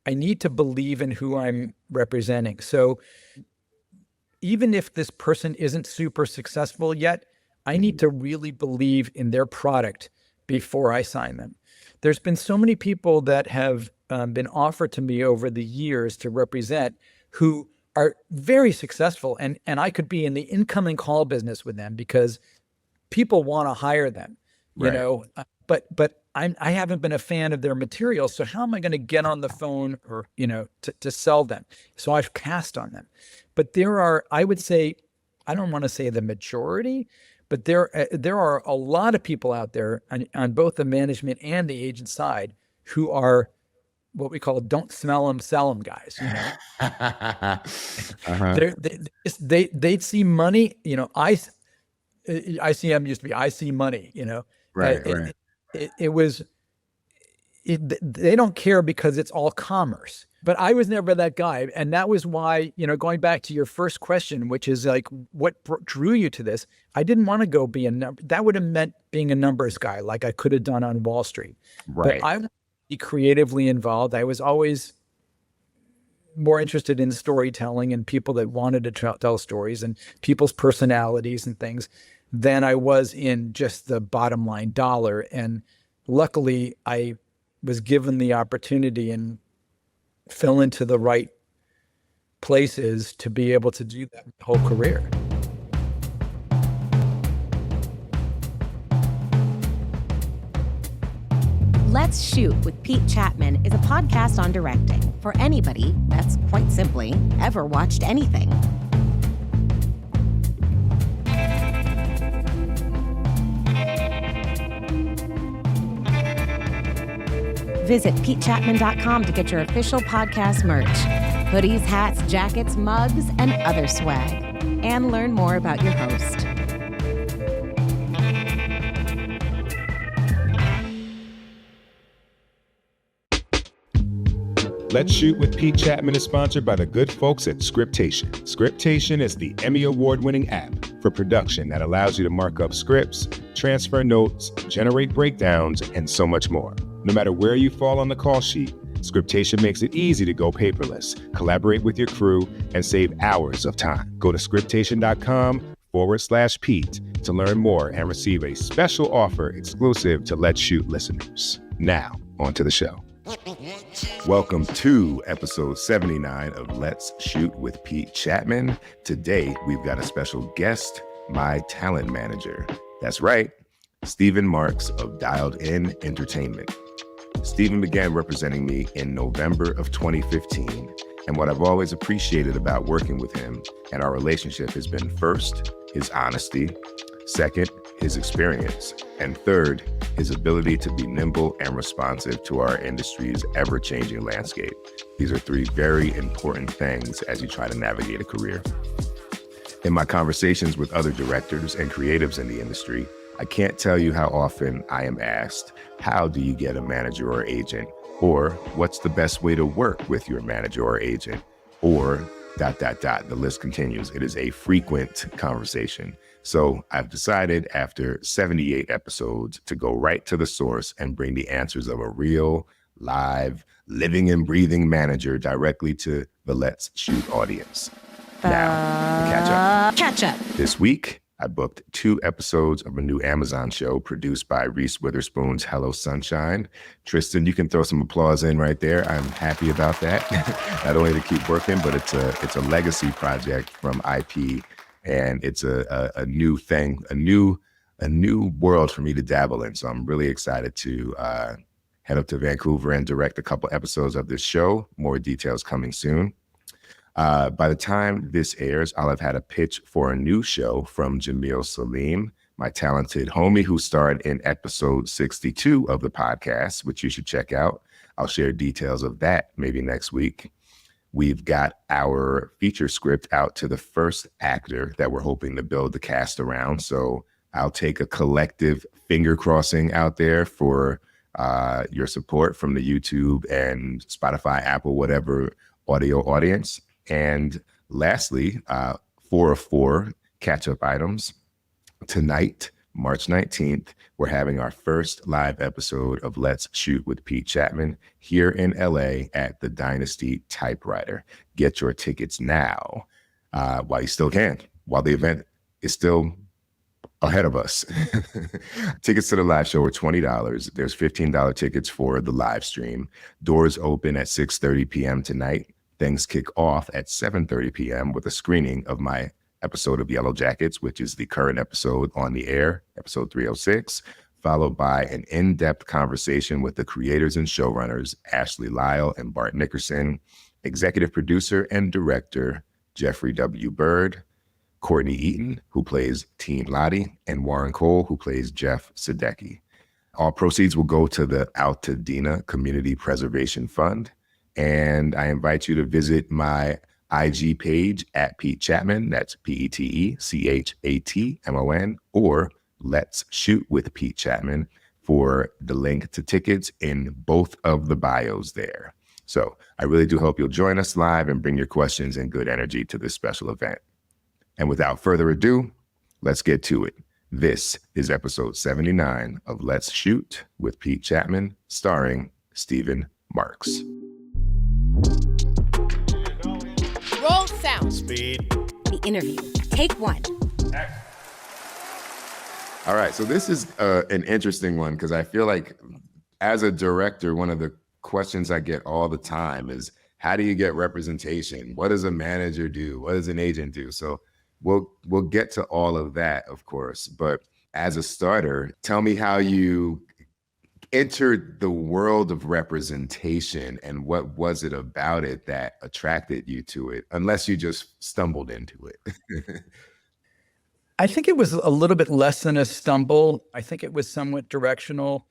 I need to believe in who I'm representing. So even if this person isn't super successful yet, I need to really believe in their product before I sign them. There's been so many people that have been offered to me over the years to represent who are very successful, and I could be in the incoming call business with them because people want to hire them, you know, but I haven't been a fan of their material. So how am I going to get on the phone or, you know, to sell them? So I've cast on them. But there are, I would say, I don't want to say the majority, but there are a lot of people out there on both the management and the agent side who are what we call don't smell them, sell them guys. You know, they see money. You know, ICM used to be I see money. You know, it was. They don't care because it's all commerce. But I was never that guy. And that was why, you know, going back to your first question, which is like, what drew you to this? I didn't want to go be a number. That would have meant being a numbers guy, like I could have done on Wall Street. But I wanted to be creatively involved. I was always more interested in storytelling and people that wanted to tell stories and people's personalities and things than I was in just the bottom line dollar. And luckily, I was given the opportunity and fell into the right places to be able to do that whole career. Let's Shoot with Pete Chatmon is a podcast on directing for anybody that's, quite simply, ever watched anything. Visit PeteChatmon.com to get your official podcast merch, hoodies, hats, jackets, mugs, and other swag, and learn more about your host. Let's Shoot with Pete Chatmon is sponsored by the good folks at Scriptation. Scriptation is the Emmy Award-winning app for production that allows you to mark up scripts, transfer notes, generate breakdowns, and so much more. No matter where you fall on the call sheet, Scriptation makes it easy to go paperless, collaborate with your crew, and save hours of time. Go to scriptation.com/Pete to learn more and receive a special offer exclusive to Let's Shoot listeners. Now, on to the show. Welcome to episode 79 of Let's Shoot with Pete Chatmon. Today, we've got a special guest, my talent manager. That's right, Stephen Marks of Dialed In Entertainment. Stephen began representing me in November of 2015, and what I've always appreciated about working with him and our relationship has been first, his honesty, second, his experience, and third, his ability to be nimble and responsive to our industry's ever-changing landscape. These are three very important things as you try to navigate a career. In my conversations with other directors and creatives in the industry, I can't tell you how often I am asked, how do you get a manager or agent? Or what's the best way to work with your manager or agent? Or ... The list continues. It is a frequent conversation. So I've decided after 78 episodes to go right to the source and bring the answers of a real, live, living and breathing manager directly to the Let's Shoot audience. Now, catch up. This week, I booked 2 episodes of a new Amazon show produced by Reese Witherspoon's Hello Sunshine. Tristan, you can throw some applause in right there. I'm happy about that. Not only to keep working, but it's a legacy project from IP, and it's a new thing, a new world for me to dabble in. So I'm really excited to head up to Vancouver and direct a couple episodes of this show. More details coming soon. By the time this airs, I'll have had a pitch for a new show from Jamil Salim, my talented homie who starred in episode 62 of the podcast, which you should check out. I'll share details of that maybe next week. We've got our feature script out to the first actor that we're hoping to build the cast around. So I'll take a collective finger crossing out there for your support from the YouTube and Spotify, Apple, whatever audio audience. And lastly, 4 of 4 catch-up items. Tonight, March 19th, we're having our first live episode of Let's Shoot with Pete Chatmon here in LA at the Dynasty Typewriter. Get your tickets now while you still can, while the event is still ahead of us. Tickets to the live show are $20. There's $15 tickets for the live stream. Doors open at 6:30 p.m. tonight. Things kick off at 7:30 p.m. with a screening of my episode of Yellow Jackets, which is the current episode on the air, episode 306, followed by an in-depth conversation with the creators and showrunners, Ashley Lyle and Bart Nickerson, executive producer and director, Jeffrey W. Bird, Courtney Eaton, who plays Teen Lottie, and Warren Cole, who plays Jeff Sadecki. All proceeds will go to the Altadena Community Preservation Fund. And I invite you to visit my IG page at Pete Chatmon, that's PeteChatmon, or Let's Shoot with Pete Chatmon for the link to tickets in both of the bios there. So I really do hope you'll join us live and bring your questions and good energy to this special event. And without further ado, let's get to it. This is episode 79 of Let's Shoot with Pete Chatmon, starring Stephen Marks. Roll sound. Speed. The interview. Take one. All right, so this is an interesting one because I feel like as a director, one of the questions I get all the time is, how do you get representation? What does a manager do? What does an agent do? So we'll get to all of that, of course. But as a starter, tell me how you entered the world of representation and what was it about it that attracted you to it, unless you just stumbled into it. I think it was a little bit less than a stumble. I think it was somewhat directional.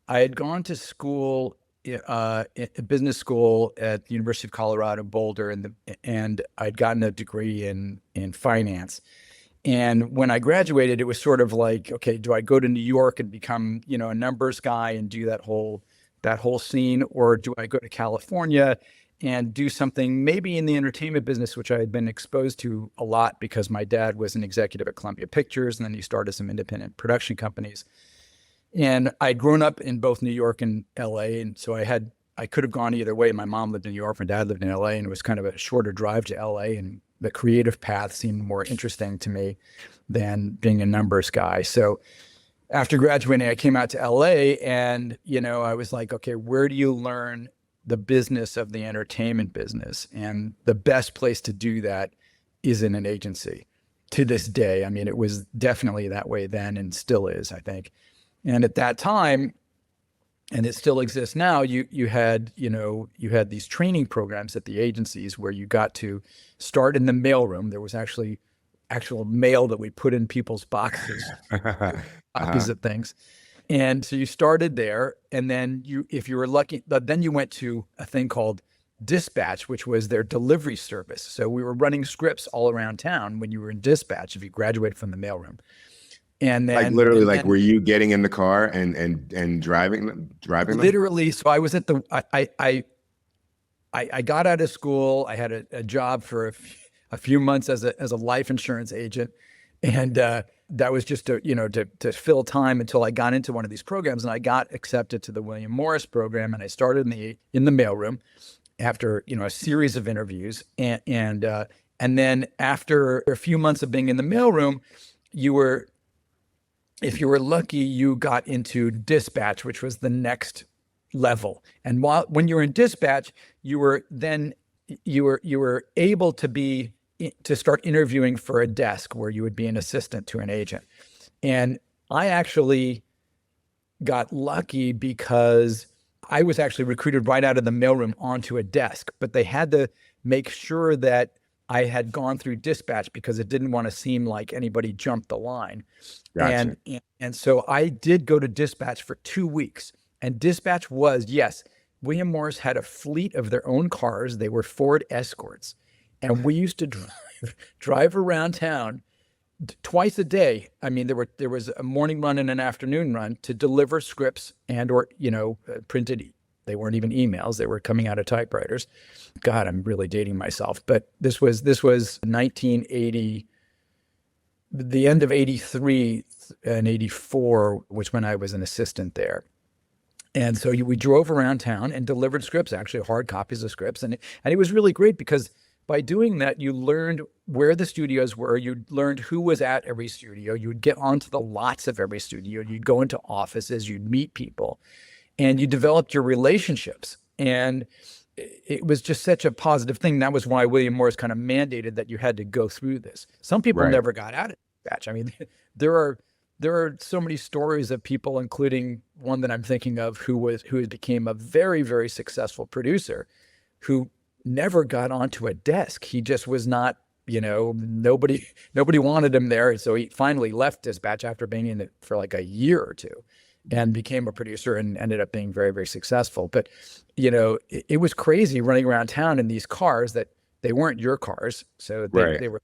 I had gone to school, business school at the University of Colorado Boulder, and I'd gotten a degree in finance. And when I graduated, it was sort of like, okay, do I go to New York and become, a numbers guy and do that whole scene, or do I go to California and do something maybe in the entertainment business, which I had been exposed to a lot because my dad was an executive at Columbia Pictures, and then he started some independent production companies. And I'd grown up in both New York and LA, and so I could have gone either way. My mom lived in New York, my dad lived in LA, and it was kind of a shorter drive to LA, and the creative path seemed more interesting to me than being a numbers guy. So after graduating, I came out to LA, and, I was like, okay, where do you learn the business of the entertainment business? And the best place to do that is in an agency to this day. I mean, it was definitely that way then and still is, I think. And at that time, and it still exists now, you had these training programs at the agencies where you got to start in the mailroom. There was actual mail that we put in people's boxes, copies of things. And so you started there, and then if you were lucky, then you went to a thing called Dispatch, which was their delivery service. So we were running scripts all around town when you were in Dispatch if you graduated from the mailroom. And then were you getting in the car and driving them? Literally. So I was at I got out of school. I had a job for a few months as a life insurance agent. And that was just to fill time until I got into one of these programs, and I got accepted to the William Morris program, and I started in the mailroom after a series of interviews, and then after a few months of being in the mailroom, if you were lucky, you got into Dispatch, which was the next level. And when you were in Dispatch, you were able to start interviewing for a desk where you would be an assistant to an agent. And I actually got lucky because I was actually recruited right out of the mailroom onto a desk, but they had to make sure that I had gone through Dispatch because it didn't want to seem like anybody jumped the line. Gotcha. And so I did go to Dispatch for 2 weeks. And Dispatch was, yes, William Morris had a fleet of their own cars. They were Ford Escorts. And we used to drive around town twice a day. I mean, there was a morning run and an afternoon run to deliver scripts or printed. They weren't even emails. They were coming out of typewriters. God, I'm really dating myself. But this was 1980. the end of 83 and 84 was when I was an assistant there. And so we drove around town and delivered scripts, actually hard copies of scripts. And it was really great because by doing that, you learned where the studios were. You learned who was at every studio. You would get onto the lots of every studio. You'd go into offices. You'd meet people. And you developed your relationships. And it was just such a positive thing. That was why William Morris kind of mandated that you had to go through this. Some people never got out of it. I mean, there are so many stories of people, including one that I'm thinking of, who became a very, very successful producer, who never got onto a desk. He just was not, nobody wanted him there. So he finally left Dispatch after being in it for like a year or two, and became a producer and ended up being very, very successful. But, it was crazy running around town in these cars that they weren't your cars. So they were.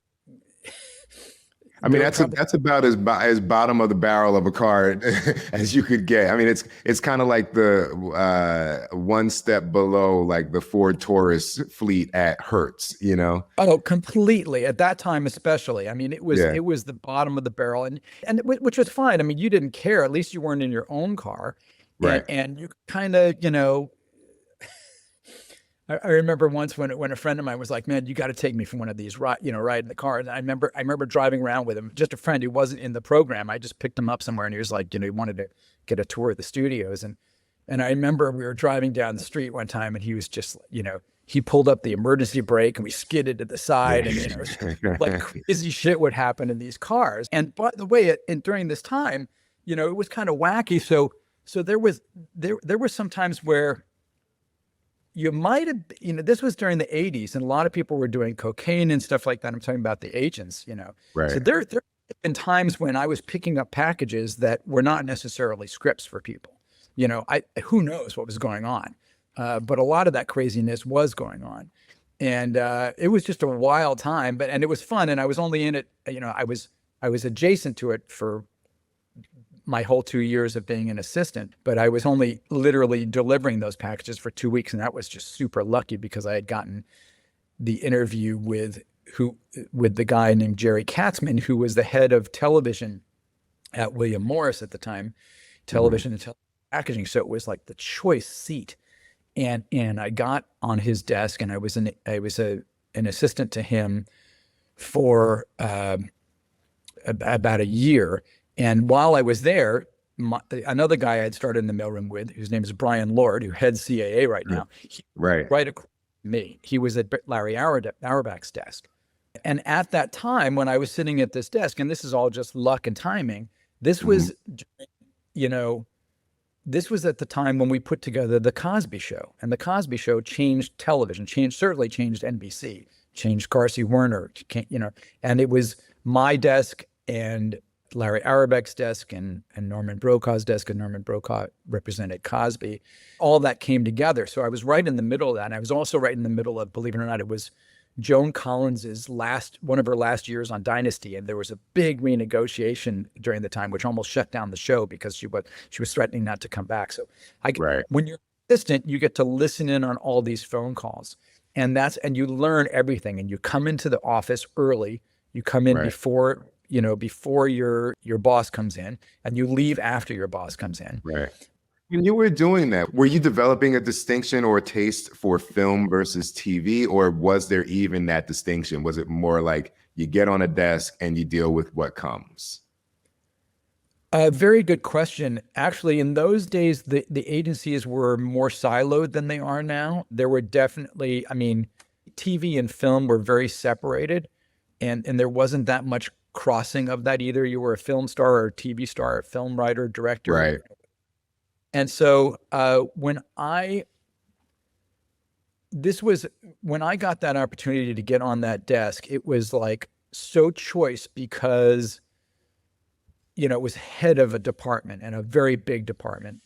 I mean, that's about as bottom of the barrel of a car as you could get. I mean, it's kind of like the one step below like the Ford Taurus fleet at Hertz, Oh, completely. At that time, especially. I mean, it was the bottom of the barrel, and which was fine. I mean, you didn't care. At least you weren't in your own car, right? And you kind of, I remember once when a friend of mine was like, "Man, you got to take me for one of these ride in the car." And I remember driving around with him, just a friend who wasn't in the program. I just picked him up somewhere, and he was like, he wanted to get a tour of the studios. And I remember we were driving down the street one time, and he was just, he pulled up the emergency brake, and we skidded to the side, and like crazy shit would happen in these cars. And by the way, during this time, it was kind of wacky. So there were some times where you might have, this was during the 80s, and a lot of people were doing cocaine and stuff like that. I'm talking about the agents, Right. So there have been times when I was picking up packages that were not necessarily scripts for people. Who knows what was going on, but a lot of that craziness was going on, and it was just a wild time. And it was fun, and I was only in it, I was adjacent to it for my whole 2 years of being an assistant, but I was only literally delivering those packages for 2 weeks. And that was just super lucky because I had gotten the interview with the guy named Jerry Katzman, who was the head of television at William Morris at the time, television and packaging. So it was like the choice seat. And I got on his desk, and I was an assistant to him for about a year. And while I was there, another guy I had started in the mailroom with, whose name is Brian Lord, who heads CAA right now, right across from me. He was at Larry Auerbach's desk. And at that time, when I was sitting at this desk, and this is all just luck and timing, this was, this was at the time when we put together The Cosby Show. And The Cosby Show changed television, certainly changed NBC, changed Carsey Werner, and it was my desk and Larry Auerbach's desk and Norman Brokaw's desk, and Norman Brokaw represented Cosby. All that came together. So I was right in the middle of that. And I was also right in the middle of, believe it or not, it was Joan Collins's one of her last years on Dynasty. And there was a big renegotiation during the time, which almost shut down the show because she was threatening not to come back. So when you're an assistant, you get to listen in on all these phone calls. And you learn everything. And you come into the office early. You come in before your boss comes in, and you leave after your boss comes in. Right. When you were doing that, were you developing a distinction or a taste for film versus TV, or was there even that distinction? Was it more like you get on a desk and you deal with what comes? Very good question. Actually, in those days, the agencies were more siloed than they are now. There were definitely, TV and film were very separated, and there wasn't that much crossing of that either. You were a film star or a TV star, a film writer, director. Right. And so when I got that opportunity to get on that desk, it was like so choice because, it was head of a department, and a very big department.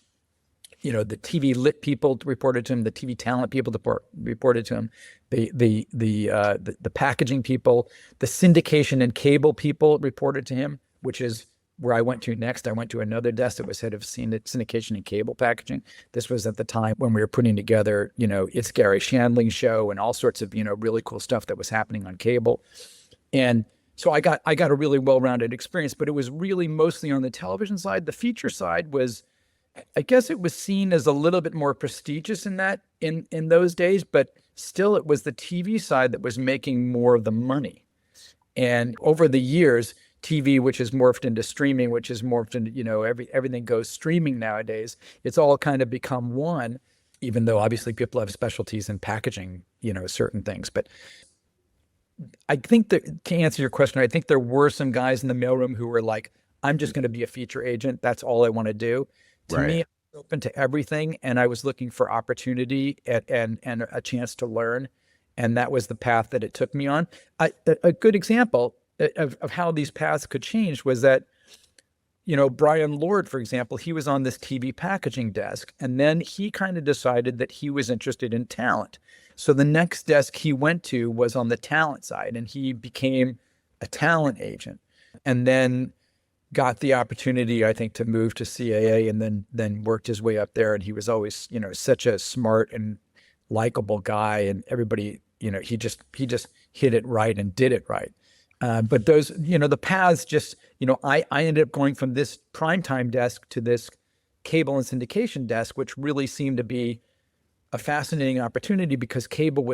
The TV lit people reported to him, the TV talent people reported to him, the packaging people, the syndication and cable people reported to him, which is where I went to next. I went to another desk that was head of syndication and cable packaging. This was at the time when we were putting together, It's Gary Shandling's show and all sorts of, really cool stuff that was happening on cable. And so I got a really well-rounded experience, but it was really mostly on the television side. The feature side was, I guess it was seen as a little bit more prestigious in those days, but still it was the TV side that was making more of the money. And over the years, TV, which has morphed into streaming, which has morphed into, everything goes streaming nowadays. It's all kind of become one, even though obviously people have specialties in packaging, certain things. But I think that, to answer your question, I think there were some guys in the mailroom who were like, I'm just going to be a feature agent. That's all I want to do. To me, I was open to everything, and I was looking for opportunity and a chance to learn. And that was the path that it took me on. A good example of how these paths could change was that, Brian Lord, for example, he was on this TV packaging desk, and then he kind of decided that he was interested in talent. So the next desk he went to was on the talent side, and he became a talent agent, and then got the opportunity, I think, to move to CAA, and then worked his way up there. And he was always, such a smart and likable guy, and everybody, he just hit it right and did it right. But those, the paths just, I ended up going from this primetime desk to this cable and syndication desk, which really seemed to be a fascinating opportunity because cable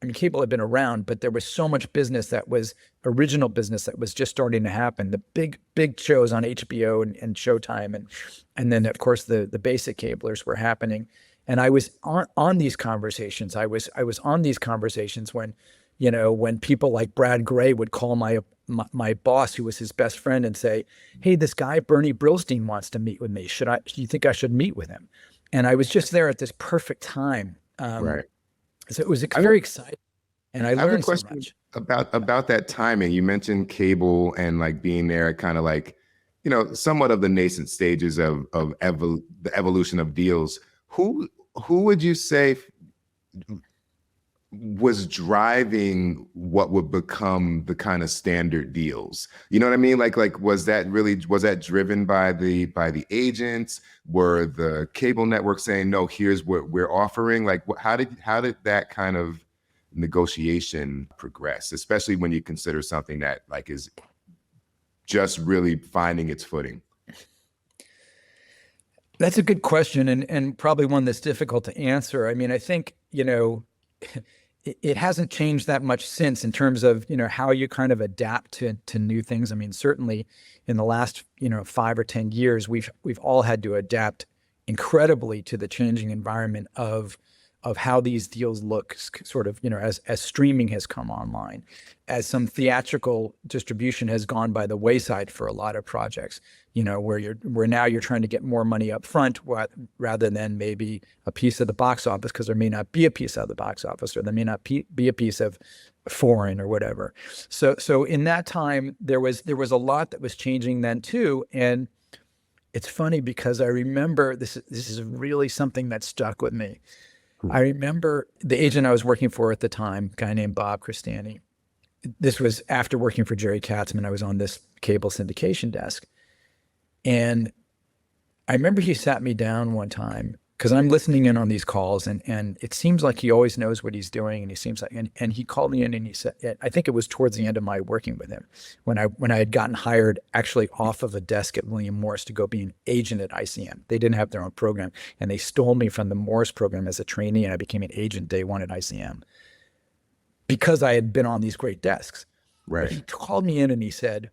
had been around, but there was so much business that was original business that was just starting to happen. The big shows on HBO and Showtime, and then of course the basic cablers were happening. And I was on these conversations. I was on these conversations when, when people like Brad Gray would call my boss, who was his best friend, and say, "Hey, this guy Bernie Brillstein wants to meet with me. Do you think I should meet with him?" And I was just there at this perfect time. Right. So it was very exciting, and I learned so much. About that timing. You mentioned cable and like being there at kind of like, somewhat of the nascent stages of the evolution of deals. Who would you say was driving what would become the kind of standard deals? You know what I mean? Like was that driven by the agents? Were the cable networks saying, no, here's what we're offering? Like how did that kind of negotiation progress, especially when you consider something that like is just really finding its footing? That's a good question, and probably one that's difficult to answer. I mean, I think, it hasn't changed that much since in terms of, how you kind of adapt to new things. I mean, certainly in the last, 5 or 10 years, we've all had to adapt incredibly to the changing environment of how these deals look, sort of, as streaming has come online, as some theatrical distribution has gone by the wayside for a lot of projects, where now you're trying to get more money up front rather than maybe a piece of the box office, because there may not be a piece of the box office, or there may not be a piece of foreign or whatever. So in that time, there was a lot that was changing then too. And it's funny because I remember this is really something that stuck with me. I remember the agent I was working for at the time, a guy named Bob Cristani. This was after working for Jerry Katzman. I was on this cable syndication desk. And I remember he sat me down one time, because I'm listening in on these calls, and it seems like he always knows what he's doing, and he seems like, and he called me in and he said, I think it was towards the end of my working with him, when I had gotten hired actually off of a desk at William Morris to go be an agent at ICM. They didn't have their own program, and they stole me from the Morris program as a trainee, and I became an agent day one at ICM because I had been on these great desks. Right. But he called me in and he said,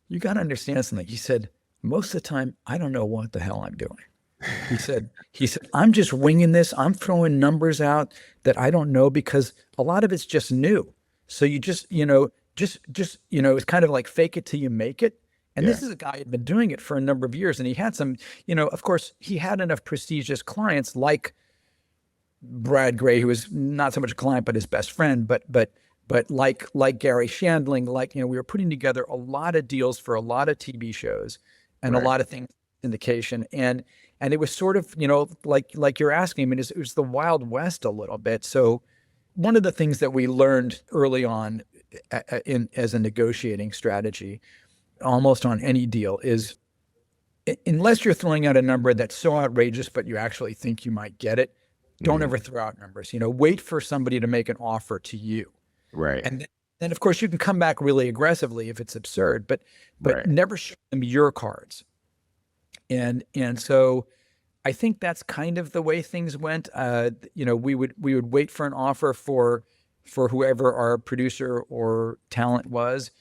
you got to understand something. He said, most of the time, I don't know what the hell I'm doing. He said, I'm just winging this. I'm throwing numbers out that I don't know, because a lot of it's just new. So you just it's kind of like fake it till you make it. And This is a guy who had been doing it for a number of years. And he had some, of course, he had enough prestigious clients like Brad Gray, who was not so much a client, but his best friend, but like Gary Shandling, we were putting together a lot of deals for a lot of TV shows and a lot of things, syndication. And it was sort of, like you're asking, I mean, it was the Wild West a little bit. So one of the things that we learned early on as a negotiating strategy, almost on any deal, is unless you're throwing out a number that's so outrageous, but you actually think you might get it, don't ever throw out numbers. Wait for somebody to make an offer to you. Right. And then of course you can come back really aggressively if it's absurd, but Right. never show them your cards. And so I think that's kind of the way things went. We would wait for an offer for whoever our producer or talent was,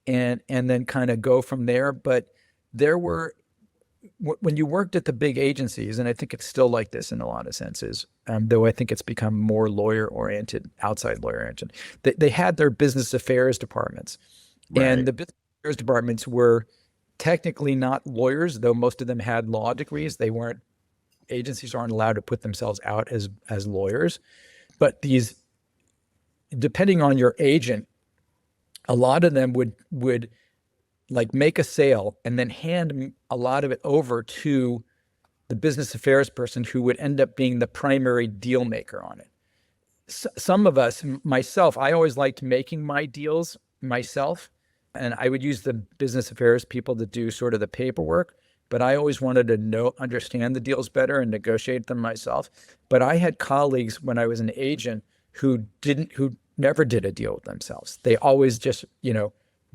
and then kind of go from there. But there were when you worked at the big agencies, and I think it's still like this in a lot of senses, though I think it's become more outside lawyer oriented. They had their business affairs departments, and the business affairs departments were technically not lawyers, though most of them had law degrees. Agencies aren't allowed to put themselves out as lawyers, but depending on your agent, a lot of them would like make a sale and then hand a lot of it over to the business affairs person who would end up being the primary deal maker on it. Some of us, myself, I always liked making my deals myself, and I would use the business affairs people to do sort of the paperwork, but I always wanted to understand the deals better and negotiate them myself. But I had colleagues when I was an agent who never did a deal with themselves. They always just,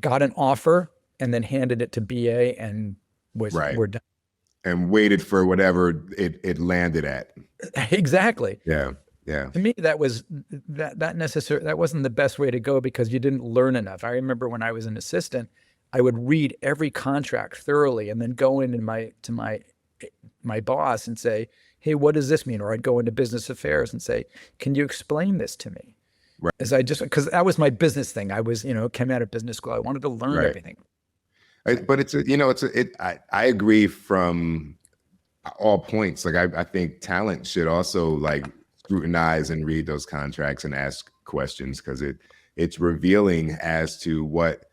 got an offer and then handed it to BA and were done. And waited for whatever it landed at. Exactly. Yeah. Yeah. To me, that wasn't the best way to go because you didn't learn enough. I remember when I was an assistant, I would read every contract thoroughly and then go in to my boss and say, hey, what does this mean? Or I'd go into business affairs and say, can you explain this to me? Right. Because that was my business thing. I was, came out of business school. I wanted to learn everything. But I agree from all points. Like I think talent should also like scrutinize and read those contracts and ask questions because it's revealing as to what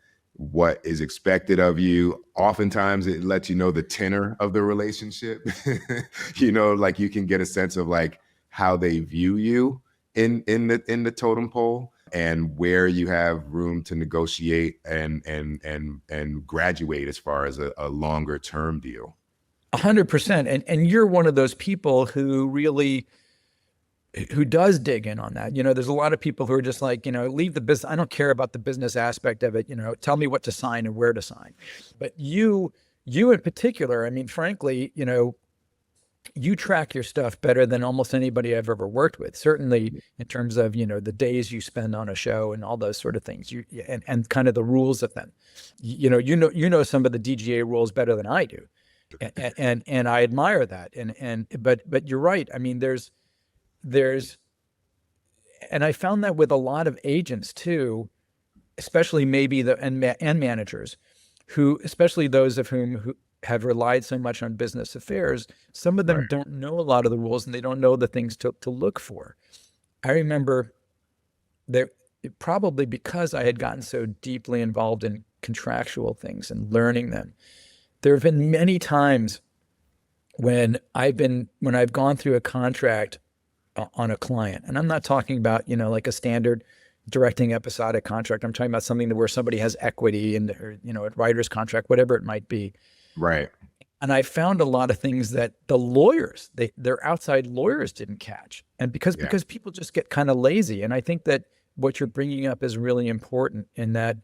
is expected of you. Oftentimes it lets you know the tenor of the relationship. Like you can get a sense of like how they view you in the totem pole and where you have room to negotiate and graduate as far as a longer term deal. 100%. And you're one of those people who does dig in on that. There's a lot of people who are just like, leave the business. I don't care about the business aspect of it. Tell me what to sign and where to sign. But you in particular, I mean, frankly, you track your stuff better than almost anybody I've ever worked with. Certainly in terms of, the days you spend on a show and all those sort of things, and kind of the rules of them. You know some of the DGA rules better than I do. And I admire that. But you're right. I mean, there's, and I found that with a lot of agents too, especially maybe and managers who, especially those of whom who have relied so much on business affairs, some of them don't know a lot of the rules and they don't know the things to look for. I remember that probably because I had gotten so deeply involved in contractual things and learning them, there have been many times when I've gone through a contract on a client, and I'm not talking about, like a standard directing episodic contract. I'm talking about something where somebody has equity and, a writer's contract, whatever it might be. Right. And I found a lot of things that the lawyers, their outside lawyers didn't catch. And because people just get kind of lazy. And I think that what you're bringing up is really important in that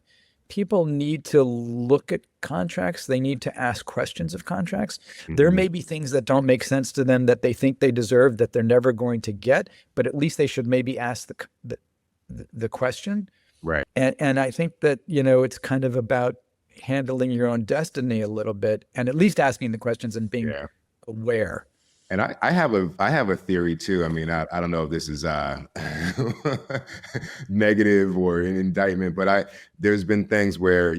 people need to look at contracts. They need to ask questions of contracts. Mm-hmm. There may be things that don't make sense to them that they think they deserve that they're never going to get, but at least they should maybe ask the question. Right. And I think that, it's kind of about handling your own destiny a little bit and at least asking the questions and being aware. And I have a theory too. I mean, I don't know if this is negative or an indictment, but there's been things where,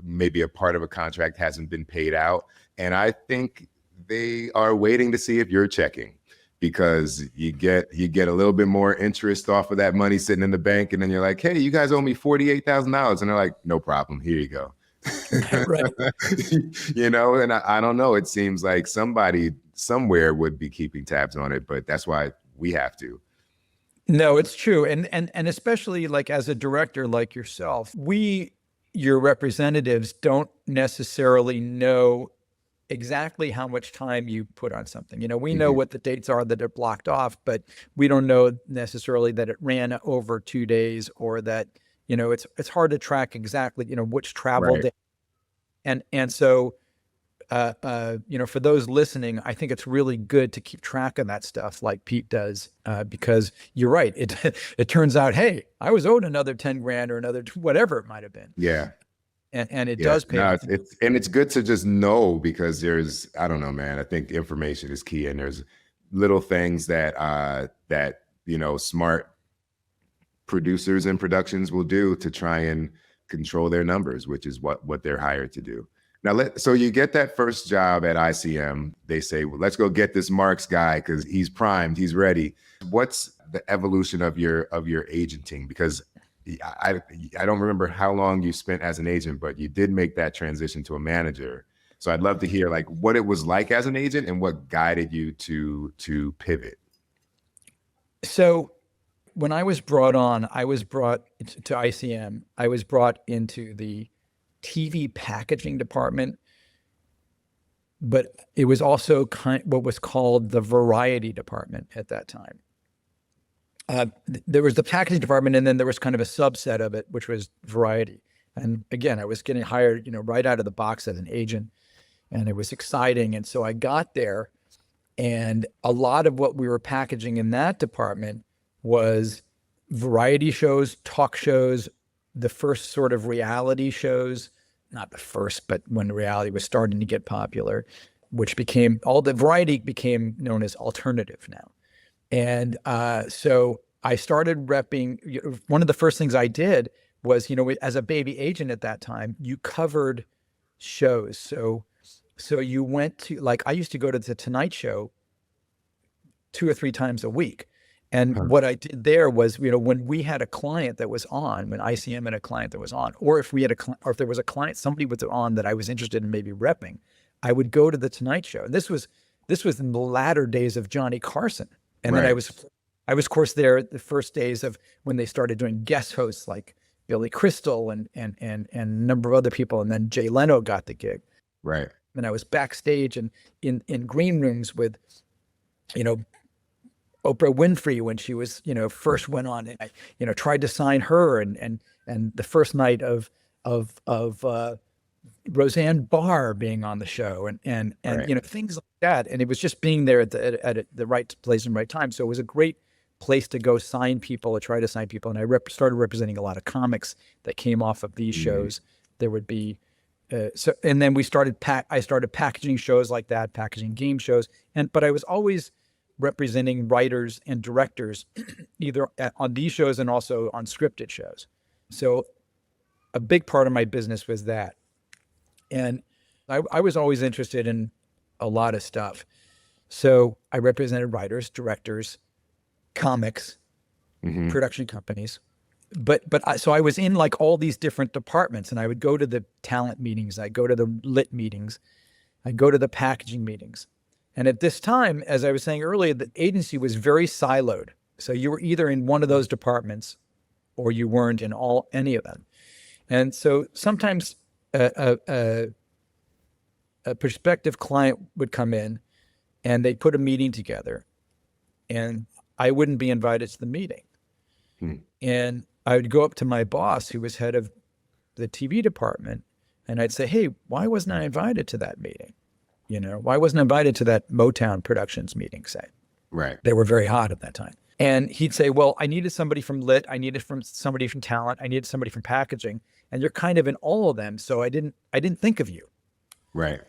maybe a part of a contract hasn't been paid out. And I think they are waiting to see if you're checking, because you get a little bit more interest off of that money sitting in the bank. And then you're like, hey, you guys owe me $48,000. And they're like, no problem. Here you go. Right. And I don't know. It seems like somebody somewhere would be keeping tabs on it, but that's why we have to. No, it's true. And especially like as a director like yourself, your representatives don't necessarily know exactly how much time you put on something. We know what the dates are that are blocked off, but we don't know necessarily that it ran over 2 days, or that, it's hard to track exactly, which travel day. And so, for those listening, I think it's really good to keep track of that stuff like Pete does, because you're right. It turns out, hey, I was owed another 10 grand or another, whatever it might've been. Yeah. And it does pay. No, it's good to just know, because I don't know, man. I think information is key, and there's little things that smart producers and productions will do to try and control their numbers, which is what they're hired to do. Now, so you get that first job at ICM. They say, well, let's go get this Marks guy because he's primed, he's ready. What's the evolution of your agenting? Because I don't remember how long you spent as an agent, but you did make that transition to a manager. So I'd love to hear like what it was like as an agent and what guided you to pivot. So when I was brought to ICM, I was brought into the TV packaging department, but it was also what was called the variety department at that time. There was the packaging department, and then there was kind of a subset of it, which was variety. And again, I was getting hired, right out of the box as an agent, and it was exciting. And so I got there, and a lot of what we were packaging in that department was variety shows, talk shows, the first sort of reality shows, not the first, but when reality was starting to get popular, which variety became known as alternative now. And so I started repping. One of the first things I did was, as a baby agent at that time, you covered shows. So you went to, like, I used to go to the Tonight Show 2 or 3 times a week. And what I did there was, when we had a client that was on, when ICM had a client that was on, or if there was a client, somebody was on that I was interested in maybe repping, I would go to the Tonight Show. And this was in the latter days of Johnny Carson. And then I was of course there the first days of when they started doing guest hosts like Billy Crystal and a number of other people. And then Jay Leno got the gig. Right. And I was backstage and in green rooms with, Oprah Winfrey when she was, first went on, and I, tried to sign her, and the first night of Roseanne Barr being on the show, and right. Things like that. And it was just being there at the right place and right time. So it was a great place to go sign people, or try to sign people. And I started representing a lot of comics that came off of these shows. There would be, and then I started packaging shows like that, packaging game shows. But I was always representing writers and directors, either on these shows and also on scripted shows. So a big part of my business was that. And I was always interested in a lot of stuff. So I represented writers, directors, comics, production companies. So I was in like all these different departments, and I would go to the talent meetings. I go to the lit meetings. I go to the packaging meetings. And at this time, as I was saying earlier, the agency was very siloed. So you were either in one of those departments or you weren't in any of them. And so sometimes a prospective client would come in and they'd put a meeting together, and I wouldn't be invited to the meeting. And I would go up to my boss, who was head of the TV department, and I'd say, hey, why wasn't I invited to that meeting? Why wasn't I invited to that Motown Productions meeting, say? Right. They were very hot at that time. And he'd say, well, I needed somebody from lit. I needed somebody from talent. I needed somebody from packaging. And you're kind of in all of them. So I didn't think of you. Right.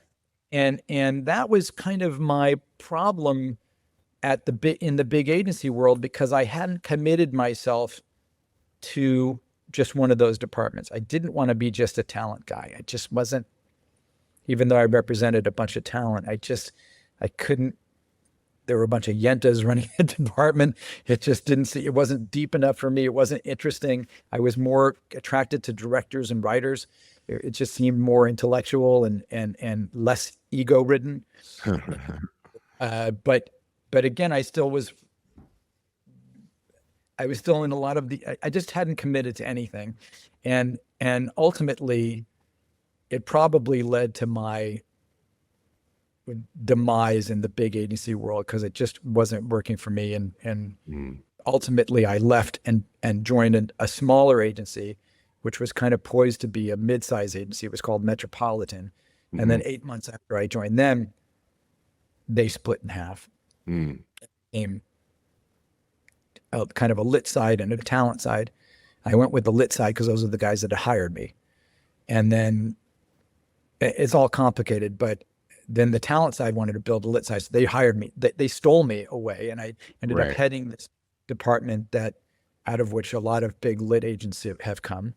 And that was kind of my problem in the big agency world, because I hadn't committed myself to just one of those departments. I didn't want to be just a talent guy. I just wasn't. Even though I represented a bunch of talent, I couldn't. There were a bunch of yentas running a department. It wasn't deep enough for me. It wasn't interesting. I was more attracted to directors and writers. It just seemed more intellectual and less ego ridden. But again, I was still in a lot of I just hadn't committed to anything. And ultimately, it probably led to my demise in the big agency world because it just wasn't working for me. And ultimately I left and joined a smaller agency, which was kind of poised to be a mid-sized agency. It was called Metropolitan. And then 8 months after I joined them, they split in half. Became kind of a lit side and a talent side. I went with the lit side because those are the guys that had hired me. And then it's all complicated, but then the talent side wanted to build a lit side. So they hired me. They stole me away. And I ended up heading this department out of which a lot of big lit agents have come.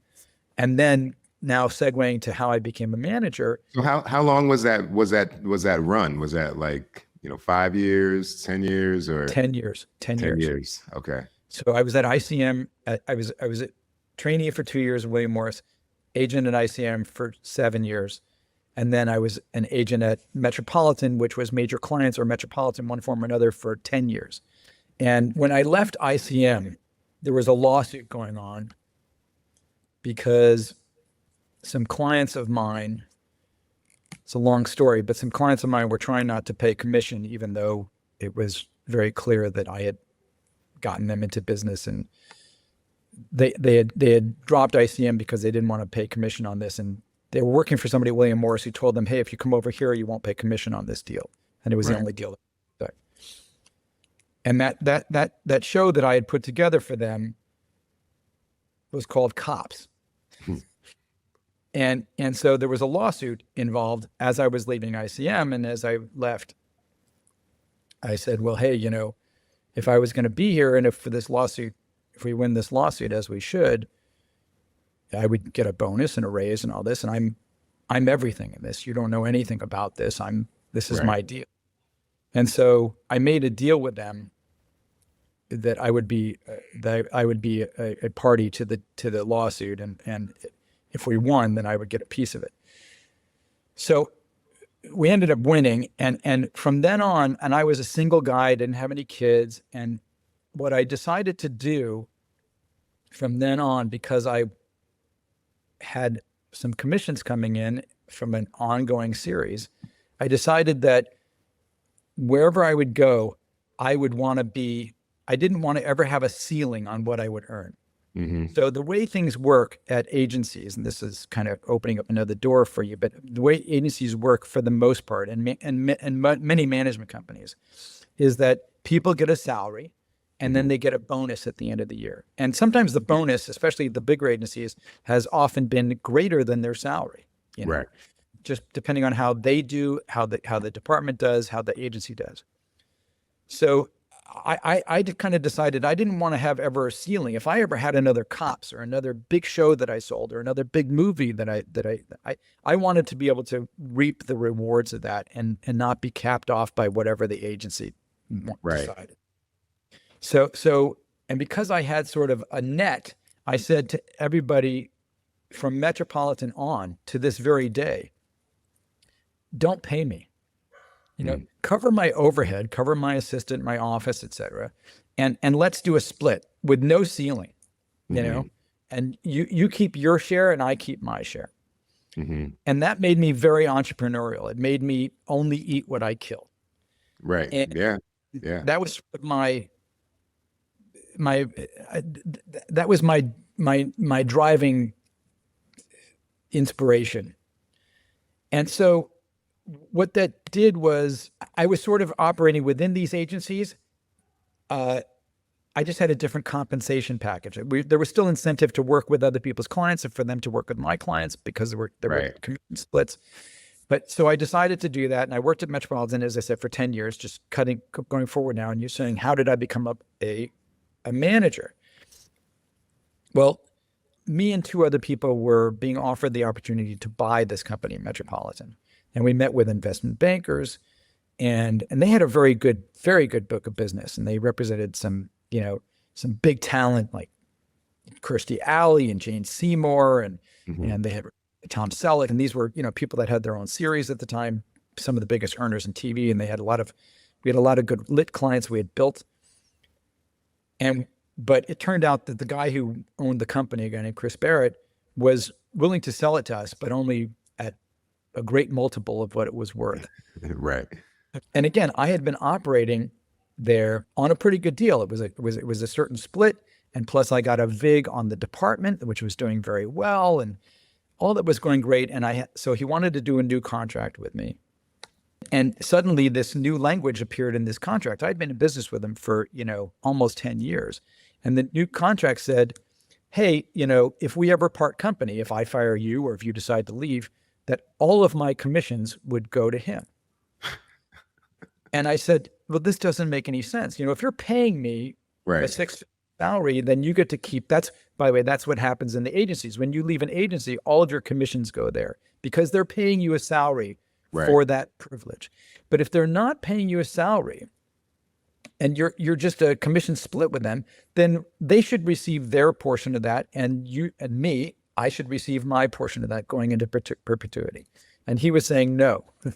And then now segueing to how I became a manager. So how long was that run? Was that like, 5 years, 10 years, or 10 years? 10 years. Okay. So I was at ICM. I was a trainee for 2 years at William Morris, agent at ICM for 7 years. And then I was an agent at Metropolitan, which was major clients or Metropolitan, one form or another, for 10 years. And when I left ICM, there was a lawsuit going on because some clients of mine, it's a long story, but some clients of mine were trying not to pay commission, even though it was very clear that I had gotten them into business. And they had dropped ICM because they didn't want to pay commission on this. And they were working for somebody at William Morris who told them, hey, if you come over here, you won't pay commission on this deal. And it was the only deal. And that show that I had put together for them was called Cops. And so there was a lawsuit involved as I was leaving ICM. And as I left, I said, well, hey, if I was going to be here and if we win this lawsuit as we should, I would get a bonus and a raise and all this. And I'm everything in this. You don't know anything about this. This is my deal. And so I made a deal with them that I would be a party to the lawsuit, and if we won, then I would get a piece of it. So we ended up winning, and from then on, and I was a single guy, didn't have any kids, and what I decided to do from then on, because I had some commissions coming in from an ongoing series, I decided that wherever I would go, I didn't want to ever have a ceiling on what I would earn. So the way things work at agencies, and this is kind of opening up another door for you, but the way agencies work for the most part, and many management companies, is that people get a salary and then they get a bonus at the end of the year. And sometimes the bonus, especially the bigger agencies, has often been greater than their salary. Right. Just depending on how they do, how the department does, how the agency does. So I kind of decided I didn't want to have ever a ceiling. If I ever had another Cops or another big show that I sold or another big movie that I wanted to be able to reap the rewards of that and not be capped off by whatever the agency decided. So and because I had sort of a net, I said to everybody from Metropolitan on to this very day, don't pay me. Cover my overhead, cover my assistant, my office, etc., and let's do a split with no ceiling, and you keep your share and I keep my share. And that made me very entrepreneurial. It made me only eat what I kill. Right. And yeah. That was my driving inspiration. And so what that did was I was sort of operating within these agencies. I just had a different compensation package. There was still incentive to work with other people's clients and for them to work with my clients because there were commission splits. But so I decided to do that. And I worked at Metropolitan, as I said, for 10 years, just going forward now. And you're saying, how did I become a manager? Well, me and two other people were being offered the opportunity to buy this company, Metropolitan. And we met with investment bankers, and they had a very good book of business. And they represented some big talent like Kirstie Alley and Jane Seymour, and they had Tom Selleck. And these were, people that had their own series at the time, some of the biggest earners in TV. And we had a lot of good lit clients we had built. But it turned out that the guy who owned the company, a guy named Chris Barrett, was willing to sell it to us, but only at a great multiple of what it was worth. Right. And again, I had been operating there on a pretty good deal. It was a certain split, and plus I got a VIG on the department, which was doing very well, and all that was going great. And so he wanted to do a new contract with me. And suddenly this new language appeared in this contract. I'd been in business with him for, almost 10 years. And the new contract said, hey, if we ever part company, if I fire you or if you decide to leave, that all of my commissions would go to him. And I said, well, this doesn't make any sense. If you're paying me a six salary, then you get to keep, by the way, that's what happens in the agencies. When you leave an agency, all of your commissions go there because they're paying you a salary for that privilege. But if they're not paying you a salary and you're just a commission split with them, then they should receive their portion of that. And you and me, I should receive my portion of that going into perpetuity. And he was saying, no, he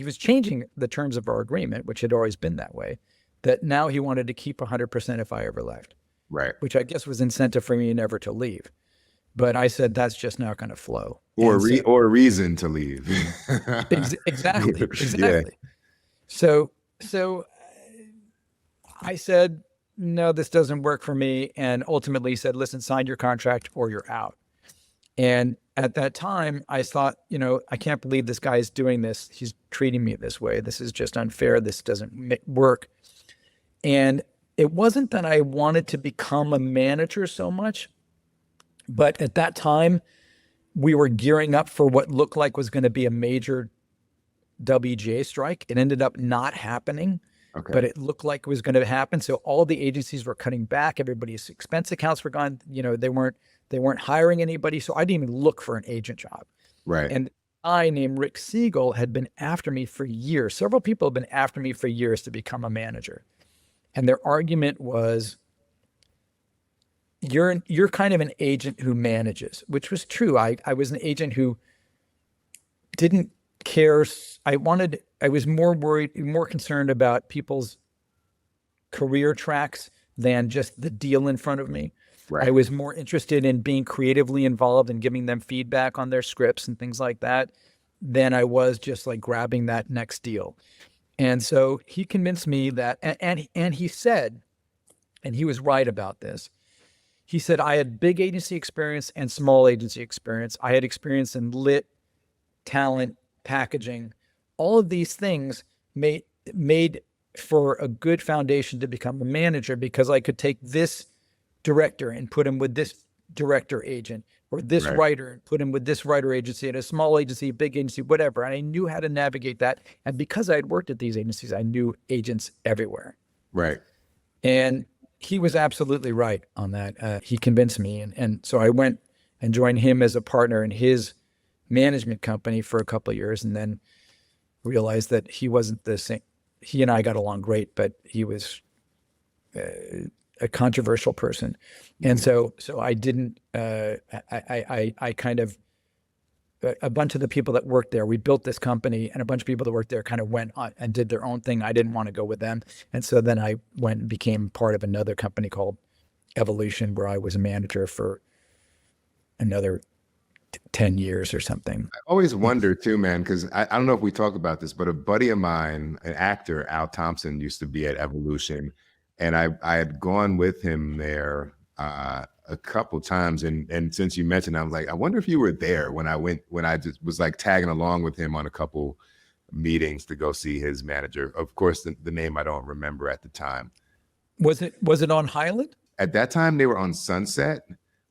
was changing the terms of our agreement, which had always been that way, that now he wanted to keep 100% if I ever left. Right. Which I guess was incentive for me never to leave. But I said, that's just not going to flow. Or a reason to leave. Exactly. Yeah. So I said, no, this doesn't work for me. And ultimately said, listen, sign your contract or you're out. And at that time, I thought, I can't believe this guy is doing this. He's treating me this way. This is just unfair. This doesn't work. And it wasn't that I wanted to become a manager so much, but at that time, we were gearing up for what looked like was going to be a major WGA strike. It ended up not happening, but it looked like it was going to happen. So all the agencies were cutting back. Everybody's expense accounts were gone. They weren't hiring anybody. So I didn't even look for an agent job. Right. And I named Rick Siegel had been after me for years. Several people have been after me for years to become a manager. And their argument was, you're kind of an agent who manages, which was true. I was an agent who didn't care. I was more concerned about people's career tracks than just the deal in front of me. Right. I was more interested in being creatively involved and giving them feedback on their scripts and things like that than I was just like grabbing that next deal. And so he convinced me that, and he said, and he was right about this, he said, I had big agency experience and small agency experience. I had experience in lit, talent, packaging. All of these things made for a good foundation to become a manager because I could take this director and put him with this director agent, or this writer and put him with this writer agency, at a small agency, big agency, whatever. And I knew how to navigate that. And because I had worked at these agencies, I knew agents everywhere. Right. And he was absolutely right on that. He convinced me. And so I went and joined him as a partner in his management company for a couple of years, and then realized that he wasn't the same. He and I got along great, but he was a controversial person. And so I didn't, I kind of, a bunch of the people that worked there, we built this company, and a bunch of people that worked there kind of went on and did their own thing. I didn't want to go with them. And so then I went and became part of another company called Evolution, where I was a manager for another 10 years or something. I always wonder too, man, because I don't know if we talked about this, but a buddy of mine, an actor, Al Thompson, used to be at Evolution. And I had gone with him there a couple times. And since you mentioned, I was like, I wonder if you were there when I just was like tagging along with him on a couple meetings to go see his manager. Of course, the name I don't remember at the time. Was it on Highland? At that time, they were on Sunset,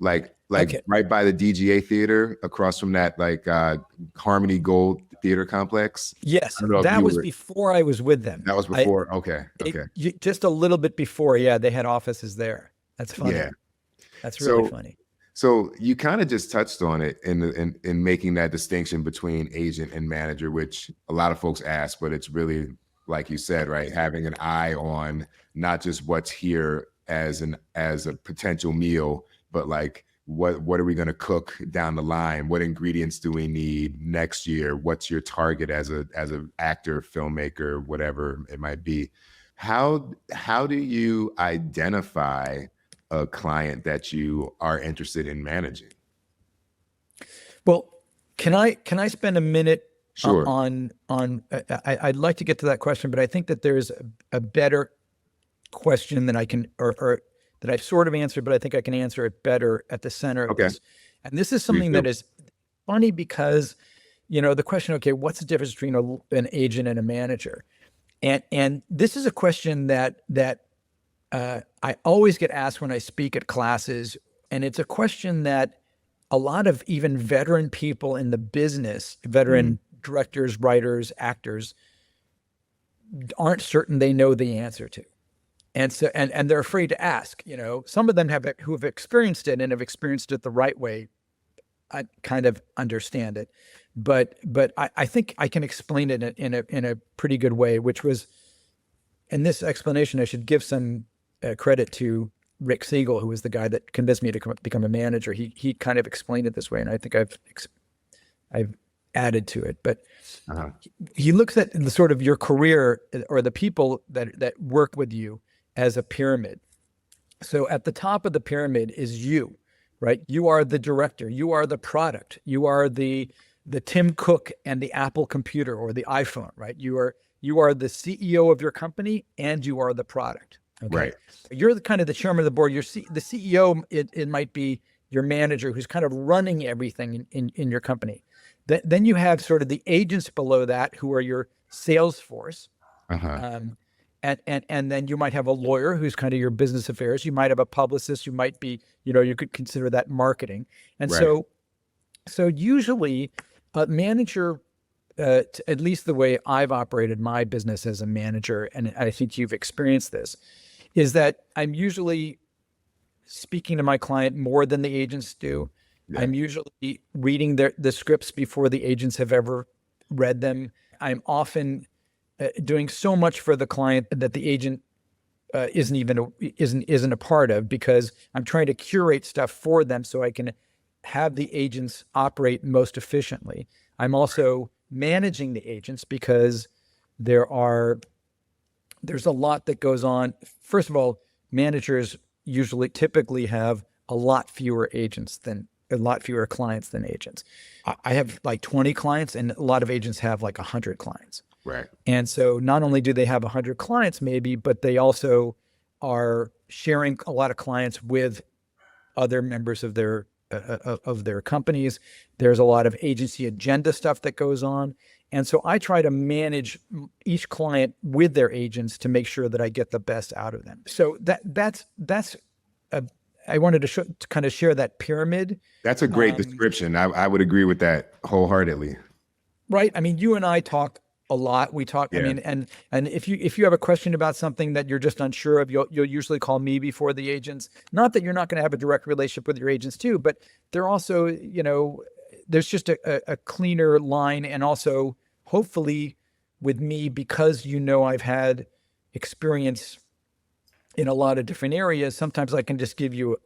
like Okay. right by the DGA Theater, across from that Harmony Gold Theater Complex. Yes, that was before I was with them. That was before. Okay. Just a little bit before. Yeah, they had offices there. That's funny. Yeah, that's really funny. So you kind of just touched on it in making that distinction between agent and manager, which a lot of folks ask, but it's really, like you said, right, having an eye on not just what's here as a potential meal, but like what are we going to cook down the line? What ingredients do we need next year? What's your target as a actor, filmmaker, whatever it might be? How do you identify a client that you are interested in managing? Well, Can I spend a minute Sure. I'd like to get to that question, but I think that there's a better question that I can, or that I've sort of answered, but I think I can answer it better at the center of Okay. this. And this is Please something do. that is funny because, the question, okay, what's the difference between an agent and a manager? And this is a question that I always get asked when I speak at classes. And it's a question that a lot of even veteran people in the business, veteran directors, writers, actors, aren't certain they know the answer to. And so, and they're afraid to ask. Some of them who have experienced it and have experienced it the right way, I kind of understand it, but I think I can explain it in a pretty good way. Which was, in this explanation, I should give some credit to Rick Siegel, who was the guy that convinced me to become a manager. He kind of explained it this way, and I think I've added to it. But he looks at the sort of your career or the people that work with you as a pyramid. So at the top of the pyramid is you, right? You are the director. You are the product. You are the Tim Cook and the Apple computer or the iPhone, right? You are the CEO of your company, and you are the product. Okay? Right. You're the kind of the chairman of the board. The CEO, it might be your manager who's kind of running everything in your company. Then you have sort of the agents below that who are your sales force. And then you might have a lawyer who's kind of your business affairs. You might have a publicist. You might be, you could consider that marketing. And Right. so usually a manager, at least the way I've operated my business as a manager, and I think you've experienced this, is that I'm usually speaking to my client more than the agents do. Yeah. I'm usually reading the scripts before the agents have ever read them. I'm often doing so much for the client that the agent isn't a part of, because I'm trying to curate stuff for them so I can have the agents operate most efficiently. I'm also managing the agents because there's a lot that goes on. First of all, managers typically have a lot fewer clients than agents. I have like 20 clients, and a lot of agents have like 100 clients. Right. And so not only do they have 100 clients maybe, but they also are sharing a lot of clients with other members of their companies. There's a lot of agency agenda stuff that goes on. And so I try to manage each client with their agents to make sure that I get the best out of them. So that's I wanted to kind of share that pyramid. That's a great description. I would agree with that wholeheartedly. Right. I mean, you and I talk a lot. We talk. Yeah. I mean, and if you have a question about something that you're just unsure of, you'll usually call me before the agents. Not that you're not going to have a direct relationship with your agents too, but they're also, there's just a cleaner line, and also hopefully with me, because I've had experience in a lot of different areas. Sometimes I can just give you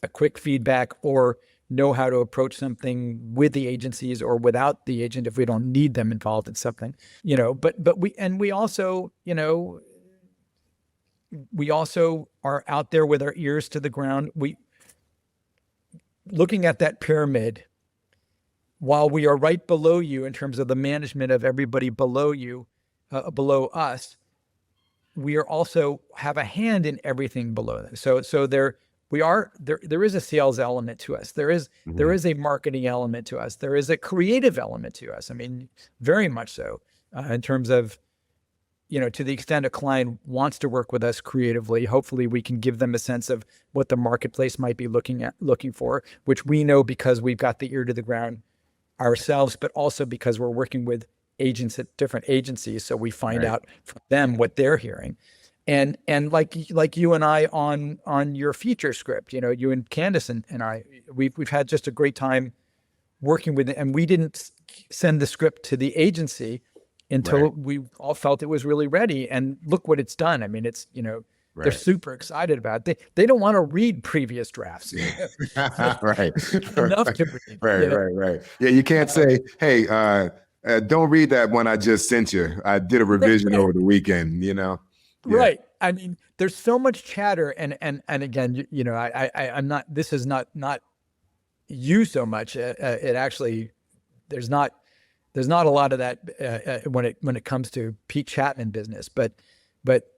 a quick feedback, or know how to approach something with the agencies or without the agent if we don't need them involved in something, but we also, we also are out there with our ears to the ground. Looking at that pyramid, while we are right below you in terms of the management of everybody below you, below us, we are also have a hand in everything below them. So there is a sales element to us. There is a marketing element to us. There is a creative element to us. I mean, very much so, in terms of, to the extent a client wants to work with us creatively, hopefully we can give them a sense of what the marketplace might be looking for, which we know because we've got the ear to the ground ourselves, but also because we're working with agents at different agencies. So we find out from them what they're hearing. And like you and I on your feature script, you and Candace and I, we've had just a great time working with it. And we didn't send the script to the agency until we all felt it was really ready. And look what it's done. I mean, it's, they're super excited about it. They don't want to read previous drafts. Right. Enough to read. Right. Yeah, you can't say, hey, don't read that one I just sent you. I did a revision over the weekend, Yeah. Right. I mean, there's so much chatter, and again, I'm not. This is not you so much. It actually there's not a lot of that when it comes to Pete Chatmon business, but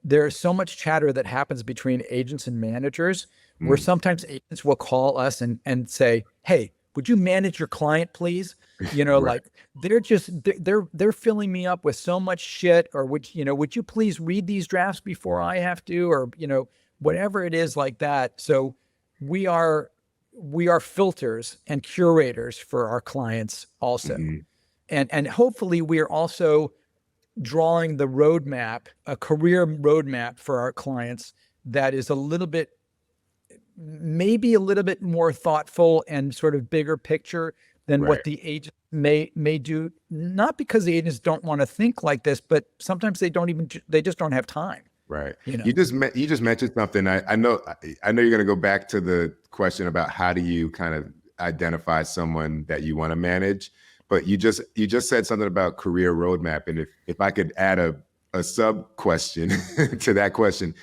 there's so much chatter that happens between agents and managers where sometimes agents will call us and say, "Hey, would you manage your client, please?" Right. Like they're filling me up with so much shit, or would you please read these drafts before I have to, or whatever it is like that. So we are filters and curators for our clients also. And hopefully we are also drawing the roadmap, a career roadmap for our clients that is maybe a little bit more thoughtful and sort of bigger picture than what the agent may do. Not because the agents don't want to think like this, but sometimes they just don't have time. Right. You just mentioned something. I know you're going to go back to the question about how do you kind of identify someone that you want to manage, but you just said something about career roadmap. And if I could add a sub question to that question,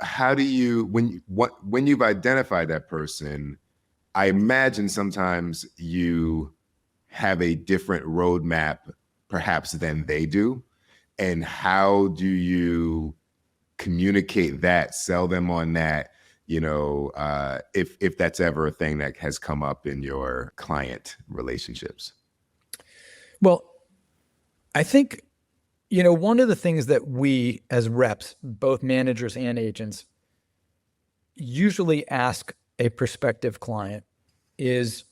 how do you, when you've identified that person, I imagine sometimes you have a different roadmap perhaps than they do. And how do you communicate that, sell them on that, if that's ever a thing that has come up in your client relationships? Well, I think, one of the things that we as reps, both managers and agents, usually ask a prospective client is,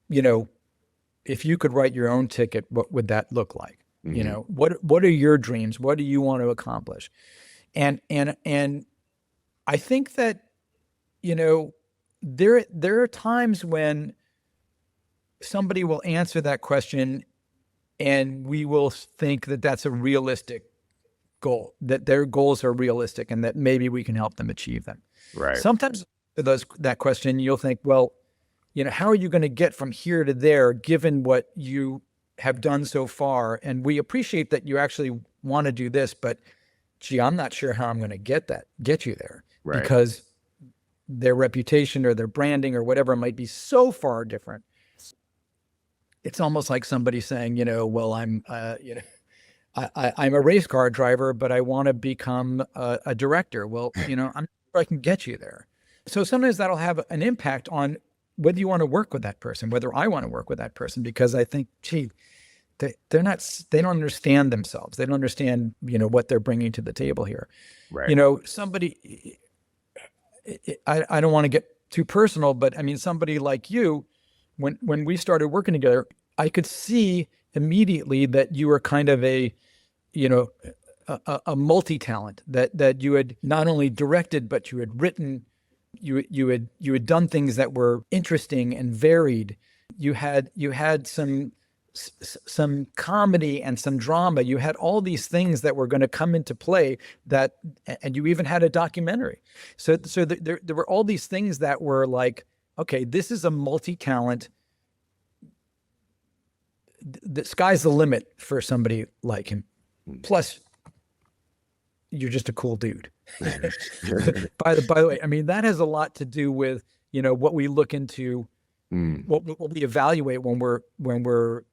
if you could write your own ticket, what would that look like? What are your dreams? What do you want to accomplish? And I think that, there are times when somebody will answer that question and we will think that that's a realistic goal, that their goals are realistic and that maybe we can help them achieve them. Right. Sometimes that question, you'll think, well, how are you going to get from here to there, given what you have done so far? And we appreciate that you actually want to do this, but gee, I'm not sure how I'm going to get you there, right, because their reputation or their branding or whatever might be so far different. It's almost like somebody saying, well, I'm a race car driver, but I want to become a director. Well, I'm not sure I can get you there. So sometimes that'll have an impact on whether you want to work with that person, whether I want to work with that person, because I think, gee, they don't understand themselves. They don't understand, what they're bringing to the table here. Right. Somebody, I don't want to get too personal, but I mean, somebody like you, when we started working together, I could see immediately that you were kind of a multi-talent, that you had not only directed, but you had written, you had done things that were interesting and varied. You had some comedy and some drama. You had all these things that were going to come into play, and you even had a documentary. So there were all these things that were like, okay, this is a multi-talent. The sky's the limit for somebody like him. Plus, you're just a cool dude. By the way, I mean, that has a lot to do with, what we look into, what we evaluate when we're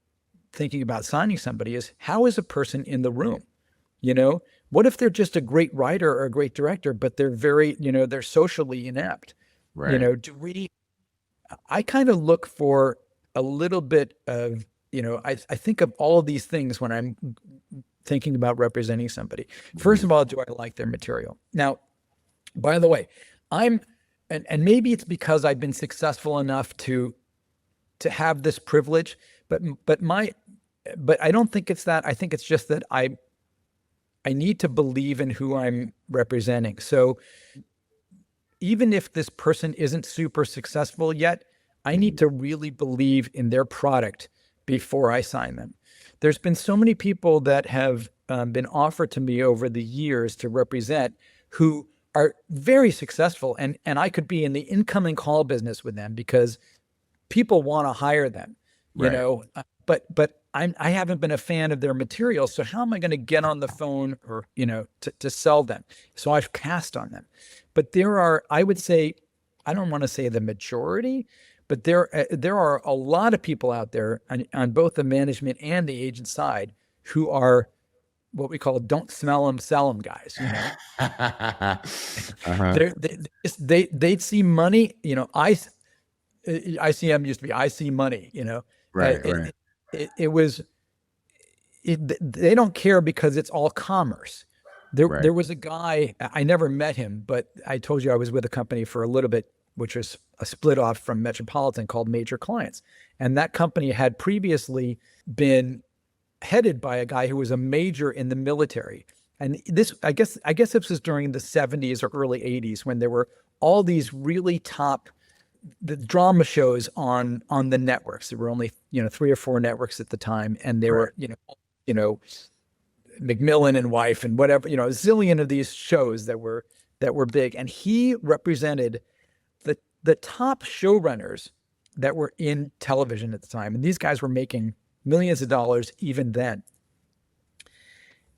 thinking about signing somebody is, how is a person in the room? What if they're just a great writer or a great director, but they're very, they're socially inept? Right. I kind of look for a little bit of, I think of all of these things when I'm thinking about representing somebody. First of all, do I like their material? Now, by the way, and maybe it's because I've been successful enough to have this privilege, but I don't think it's that. I think it's just that I need to believe in who I'm representing. So even if this person isn't super successful yet, I need to really believe in their product before I sign them. There's been so many people that have been offered to me over the years to represent who are very successful, and I could be in the incoming call business with them because people want to hire them, but I haven't been a fan of their material. So how am I going to get on the phone or, to sell them? So I've passed on them. But there are, I would say, I don't want to say the majority, but there are a lot of people out there on both the management and the agent side who are what we call don't smell them, sell them guys. They'd see money. ICM used to be I see money. It was they don't care because it's all commerce. There was a guy, I never met him, but I told you I was with a company for a little bit, which was a split off from Metropolitan called Major Clients. And that company had previously been headed by a guy who was a major in the military. And this, I guess this was during the 70s or early 80s when there were all these really top the drama shows on the networks. There were only, 3 or 4 networks at the time. And they were, McMillan and Wife and whatever, a zillion of these shows that were big. And he represented the top showrunners that were in television at the time. And these guys were making millions of dollars even then.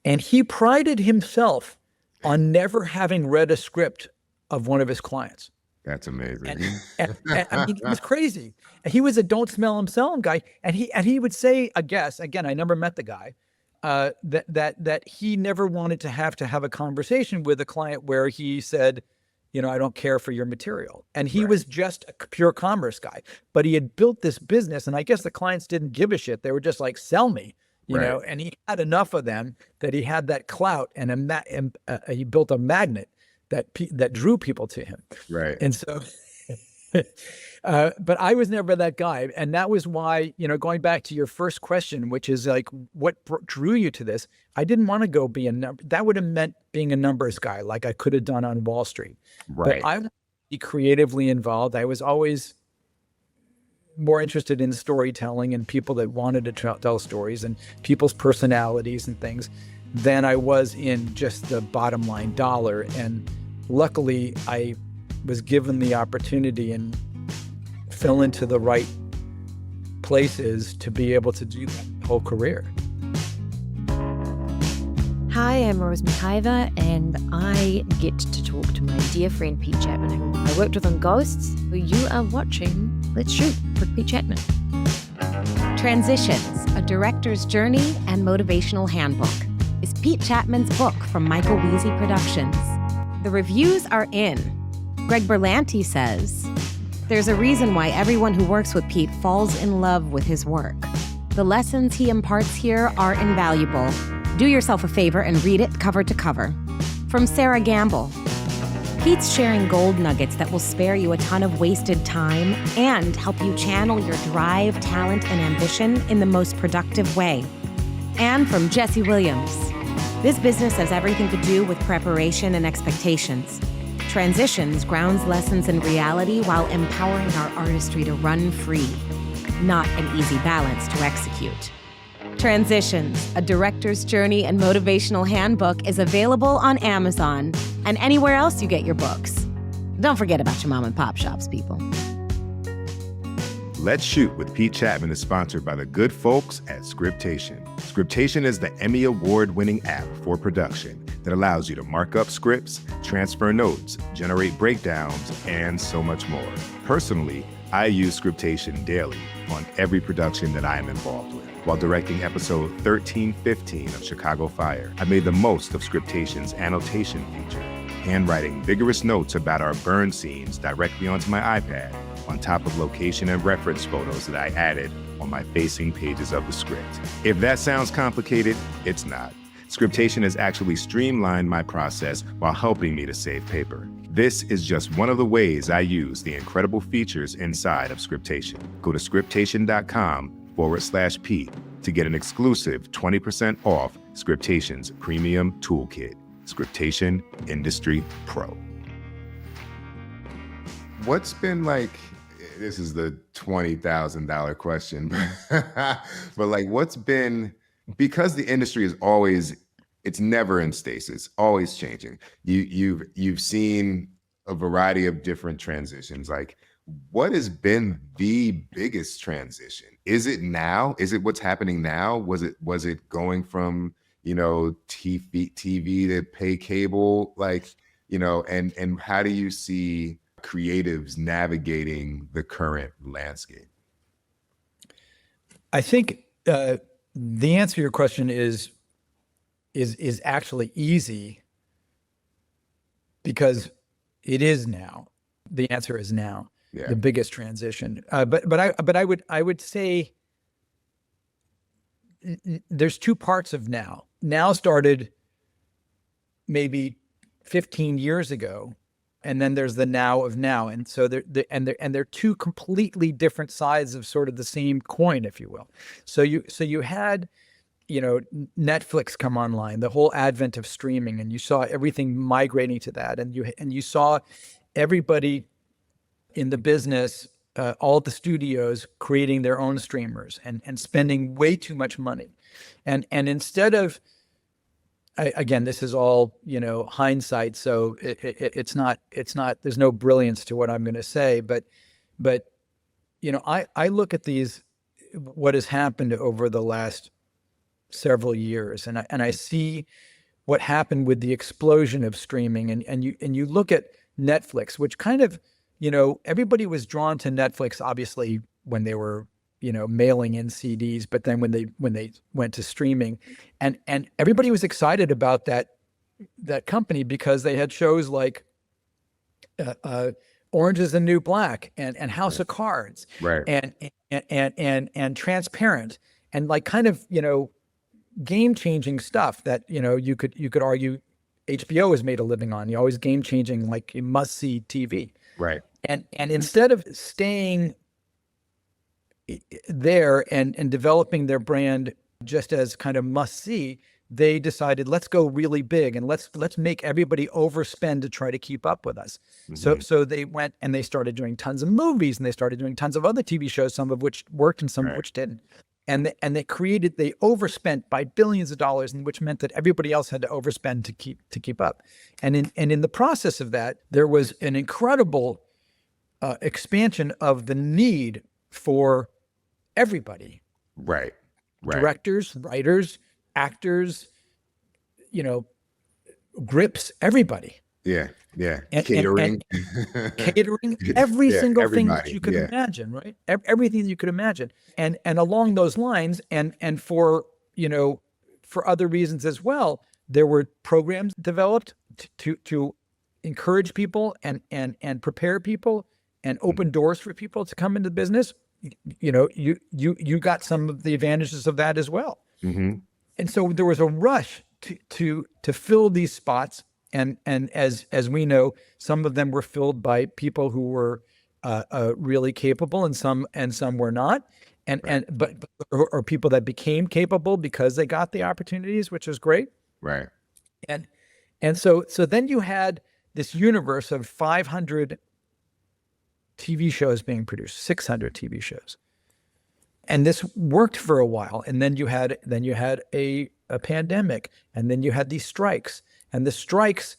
And he prided himself on never having read a script of one of his clients. That's amazing. And I mean, it was crazy. And he was a don't smell him, sell him guy. And he would say, I guess, again, I never met the guy, that he never wanted to have a conversation with a client where he said, I don't care for your material. And he was just a pure commerce guy, but he had built this business. And I guess the clients didn't give a shit. They were just like, sell me, and he had enough of them that he had that clout and he built a magnet that drew people to him. Right. And so, but I was never that guy. And that was why, going back to your first question, which is like, what drew you to this? I didn't want to go be a number. That would have meant being a numbers guy, like I could have done on Wall Street. Right. But I wanted to be creatively involved. I was always more interested in storytelling and people that wanted to tell stories and people's personalities and things than I was in just the bottom line dollar. And luckily, I was given the opportunity and fell into the right places to be able to do that whole career. Hi, I'm Rose McIver, and I get to talk to my dear friend Pete Chapman, who I worked with on Ghosts, who you are watching Let's Shoot with Pete Chapman. Transitions, a director's journey and motivational handbook, is Pete Chapman's book from Michael Weezy Productions. The reviews are in. Greg Berlanti says, "There's a reason why everyone who works with Pete falls in love with his work. The lessons he imparts here are invaluable. Do yourself a favor and read it cover to cover." From Sarah Gamble, "Pete's sharing gold nuggets that will spare you a ton of wasted time and help you channel your drive, talent, and ambition in the most productive way." And from Jesse Williams, "This business has everything to do with preparation and expectations. Transitions grounds lessons in reality while empowering our artistry to run free. Not an easy balance to execute." Transitions, a director's journey and motivational handbook is available on Amazon and anywhere else you get your books. Don't forget about your mom and pop shops, people. Let's Shoot with Pete Chapman is sponsored by the good folks at Scriptation. Scriptation is the Emmy Award-winning app for production that allows you to mark up scripts, transfer notes, generate breakdowns, and so much more. Personally, I use Scriptation daily on every production that I am involved with. While directing episode 1315 of Chicago Fire, I made the most of Scriptation's annotation feature, handwriting vigorous notes about our burn scenes directly onto my iPad, on top of location and reference photos that I added on my facing pages of the script. If that sounds complicated, it's not. Scriptation has actually streamlined my process while helping me to save paper. This is just one of the ways I use the incredible features inside of Scriptation. Go to scriptation.com/Pete to get an exclusive 20% off Scriptation's premium toolkit. Scriptation Industry Pro. What's been like, this is the $20,000 question, but like what's been, because the industry is always, it's never in stasis, always changing. You've seen a variety of different transitions. Like, what has been the biggest transition? Is it now? Is it what's happening now? Was it going from, TV to pay cable? Like, and how do you see creatives navigating the current landscape? I think the answer to your question is actually easy, because it is now. The answer is now. Yeah. The biggest transition. But I would say there's two parts of now. Now started maybe 15 years ago, and then there's the now of now. And so they're two completely different sides of sort of the same coin, if you will. So you had, Netflix come online, the whole advent of streaming, and you saw everything migrating to that, and you saw everybody in the business, all the studios creating their own streamers and spending way too much money, and instead of, again, this is all hindsight, so it's not there's no brilliance to what I'm going to say, but I look at what has happened over the last several years, and I see what happened with the explosion of streaming, and you look at Netflix, which kind of, everybody was drawn to Netflix, obviously, when they were, mailing in CDs, but then when they went to streaming, and everybody was excited about that company because they had shows like Orange is the New Black and House of Cards, right, and Transparent, and like kind of, game-changing stuff that, you could argue HBO has made a living on. Always game-changing, like must-see TV. right. And instead of staying there and developing their brand just as kind of must-see, they decided, let's go really big and let's make everybody overspend to try to keep up with us. Mm-hmm. So they went and they started doing tons of movies, and they started doing tons of other TV shows, some of which worked and some of which didn't. And they overspent by billions of dollars, and which meant that everybody else had to overspend to keep up. And in the process of that, there was an incredible expansion of the need for everybody. Right. Directors, writers, actors, grips, everybody. Yeah. Catering, every single thing that everybody, you could imagine, right? Everything that you could imagine. And along those lines, and for other reasons as well, there were programs developed to encourage people and prepare people and open doors for people to come into business. You got some of the advantages of that as well. Mm-hmm. And so there was a rush to fill these spots. And as we know, some of them were filled by people who were really capable, and some were not, or people that became capable because they got the opportunities, which is great. Right. And so then you had this universe of 500 TV shows being produced, 600 TV shows, and this worked for a while. And then you had a pandemic, and then you had these strikes. And the strikes,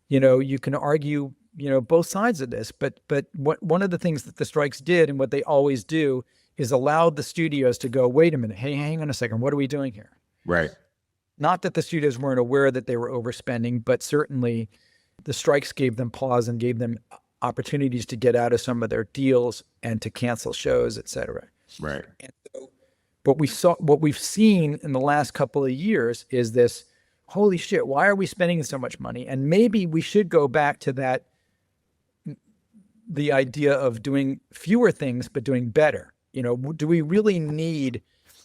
you can argue, both sides of this, but one of the things that the strikes did, and what they always do, is allowed the studios to go, wait a minute, hey, hang on a second, what are we doing here? Right. Not that the studios weren't aware that they were overspending, but certainly the strikes gave them pause and gave them opportunities to get out of some of their deals and to cancel shows, et cetera. Right. And so what we've seen in the last couple of years is this, holy shit, why are we spending so much money? And maybe we should go back to that, the idea of doing fewer things, but doing better. Do we really need,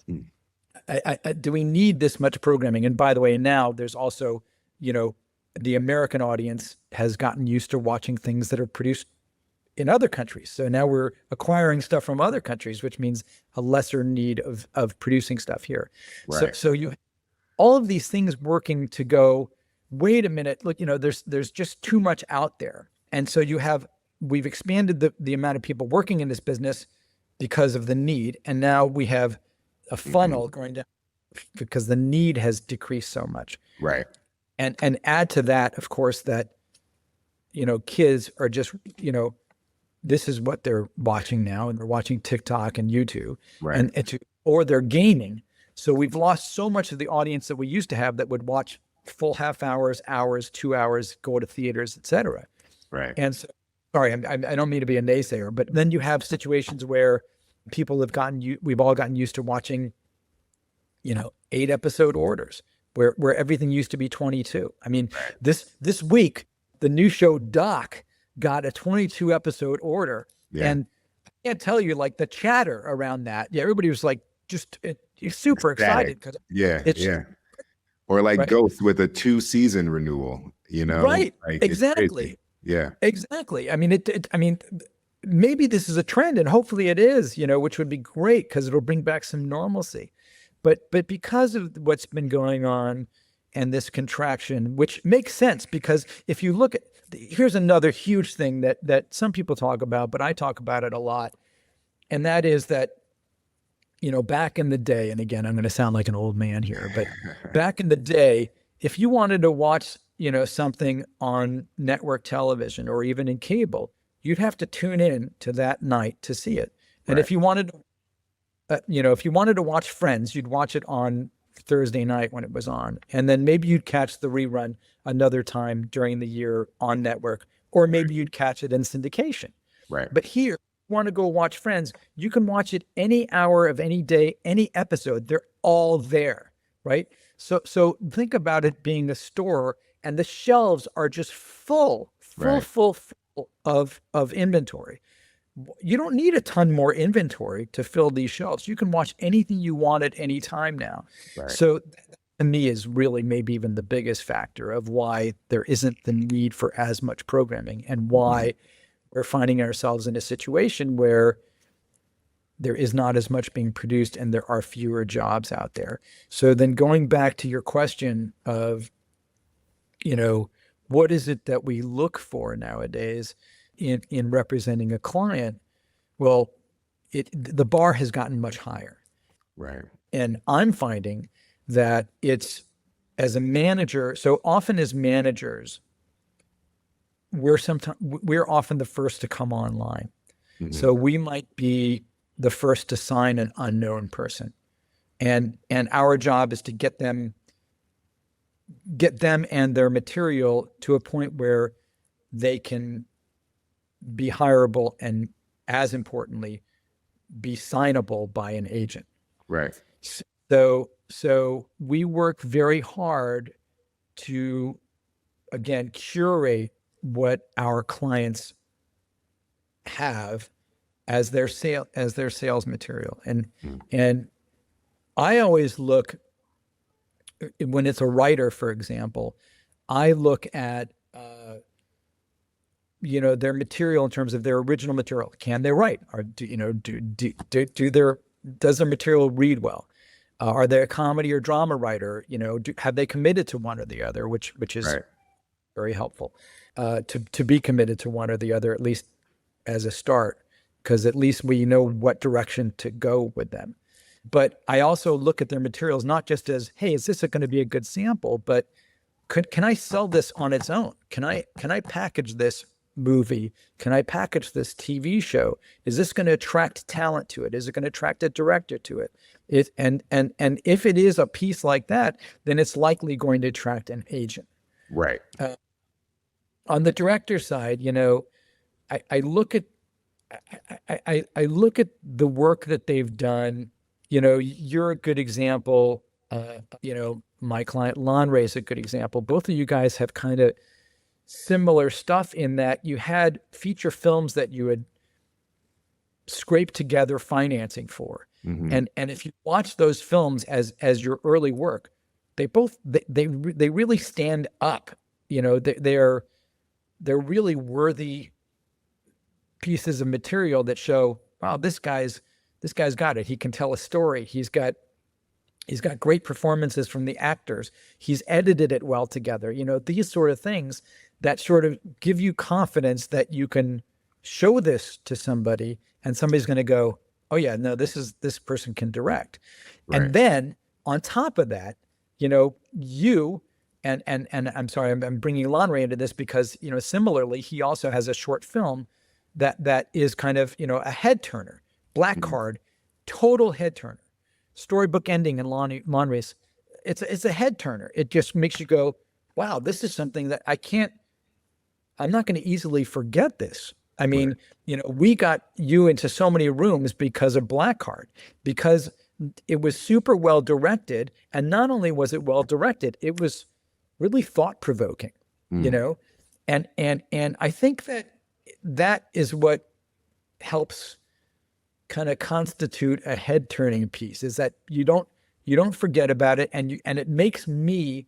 do we need this much programming? And by the way, now there's also, the American audience has gotten used to watching things that are produced in other countries. So now we're acquiring stuff from other countries, which means a lesser need of producing stuff here. Right. So you, all of these things working to go, wait a minute, look, there's just too much out there. And so we've expanded the amount of people working in this business because of the need. And now we have a funnel going down because the need has decreased so much. Right. And add to that, of course, that, kids are just, this is what they're watching now, and they're watching TikTok and YouTube, right, or they're gaming. So we've lost so much of the audience that we used to have that would watch full half hours, 2 hours, go to theaters, et cetera. Right. And sorry, I don't mean to be a naysayer, but then you have situations where people have we've all gotten used to watching, 8-episode orders where everything used to be 22. I mean, this week, the new show Doc got a 22-episode order. Yeah. And I can't tell you, like, the chatter around that. Yeah, everybody was like, super excited. Because yeah. Or like right. Ghost with a 2-season renewal, Right. Like, Exactly. Yeah. Exactly. I mean, maybe this is a trend, and hopefully it is, which would be great because it'll bring back some normalcy. But because of what's been going on and this contraction, which makes sense, because if you look at, here's another huge thing that some people talk about, but I talk about it a lot. And that is that, back in the day, and again, I'm going to sound like an old man here, but back in the day, if you wanted to watch, something on network television or even in cable, you'd have to tune in to that night to see it. And if you wanted, if you wanted to watch Friends, you'd watch it on Thursday night when it was on. And then maybe you'd catch the rerun another time during the year on network, or maybe you'd catch it in syndication. Right. But here, want to go watch Friends, you can watch it any hour of any day, any episode. They're all there, right? So think about it being a store, and the shelves are just full of inventory. You don't need a ton more inventory to fill these shelves. You can watch anything you want at any time now. Right. So to me is really maybe even the biggest factor of why there isn't the need for as much programming, and why we're finding ourselves in a situation where there is not as much being produced and there are fewer jobs out there. So then going back to your question of, what is it that we look for nowadays in representing a client? Well, the bar has gotten much higher. Right. And I'm finding that it's, as a manager, so often as managers, we're often the first to come online. Mm-hmm. So we might be the first to sign an unknown person. And our job is to get them and their material to a point where they can be hireable, and, as importantly, be signable by an agent. Right. So we work very hard to, again, curate what our clients have as their sales material. And I always look, when it's a writer, for example, I look at their material in terms of their original material. Can they write? Or does their material read well? Are they a comedy or drama writer? Have they committed to one or the other, which is very helpful, to be committed to one or the other, at least as a start, because at least we know what direction to go with them. But I also look at their materials not just as, hey, is this going to be a good sample, but can I sell this on its own? Can I package this movie? Can I package this TV show? Is this going to attract talent to it? Is it going to attract a director to it? And if it is a piece like that, then it's likely going to attract an agent. Right. On the director side, I look at the work that they've done. You're a good example. My client Lanre is a good example. Both of you guys have kind of similar stuff in that you had feature films that you had scraped together financing for. Mm-hmm. And if you watch those films as your early work, they really stand up. They're really worthy pieces of material that show, wow, this guy's got it. He can tell a story. He's got great performances from the actors. He's edited it well together. These sort of things that sort of give you confidence that you can show this to somebody and somebody's going to go, oh yeah, no, this person can direct. Right. And then on top of that, you and I'm sorry, I'm bringing Lanre into this because, similarly, he also has a short film that is kind of, a head turner, Black Card, total head turner, storybook ending in Lanre's. It's a head turner. It just makes you go, wow, this is something that I'm not going to easily forget this. I mean, we got you into so many rooms because of Blackheart, because it was super well directed. And not only was it well directed, it was really thought provoking, and I think that is what helps kind of constitute a head turning piece, is that you don't forget about it. And it makes me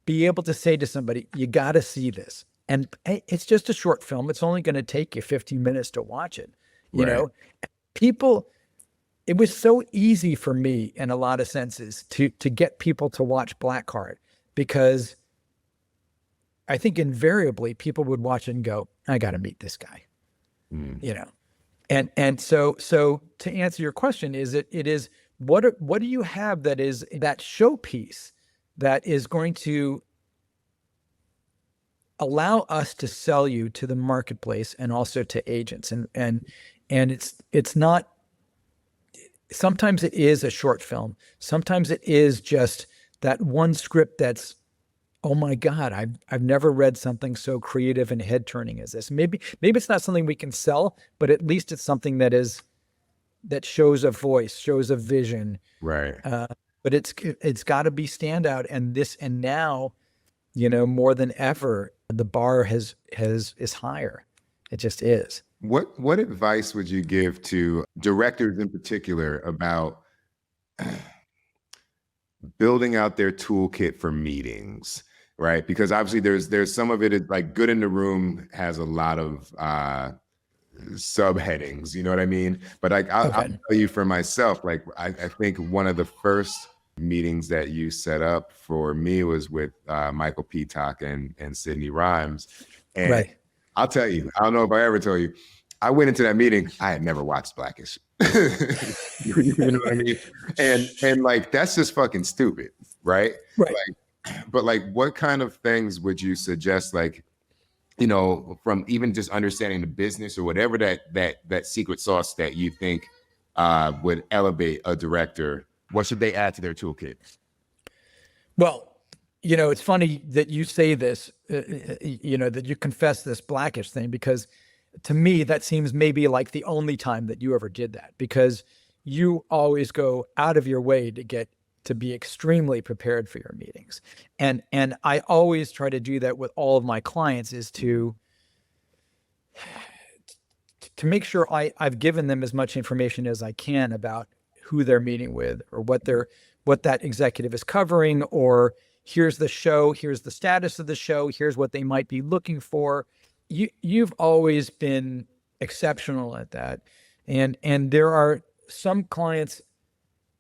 be able to say to somebody, you got to see this. And it's just a short film. It's only going to take you 15 minutes to watch it. You know, people, it was so easy for me in a lot of senses to get people to watch Blackheart, because I think invariably people would watch it and go, I got to meet this guy, And so to answer your question, it is what do you have that is that showpiece that is going to allow us to sell you to the marketplace and also to agents, and it's not. Sometimes it is a short film. Sometimes it is just that one script that's, oh my God, I've never read something so creative and head turning as this. Maybe it's not something we can sell, but at least it's something that shows a voice, shows a vision. Right. But it's got to be standout, and now, more than ever, the bar is higher. It just is. What advice would you give to directors in particular about building out their toolkit for meetings, right? Because obviously there's some of it is like Good in the Room has a lot of subheadings, you know what I mean? But I'll tell you for myself, like I think one of the first meetings that you set up for me was with Michael Peacock and Sidney Rhimes. And I'll tell you, I don't know if I ever told you, I went into that meeting, I had never watched Blackish. You know what I mean? And like, that's just fucking stupid, right? Right. But what kind of things would you suggest, like, from even just understanding the business or whatever that secret sauce that you think would elevate a director? What should they add to their toolkit? Well, it's funny that you say this, that you confess this Blackish thing, because to me, that seems maybe like the only time that you ever did that, because you always go out of your way to be extremely prepared for your meetings. And I always try to do that with all of my clients, is to make sure I've given them as much information as I can about who they're meeting with, or what that executive is covering, or here's the show, here's the status of the show, here's what they might be looking for. You've always been exceptional at that. And there are some clients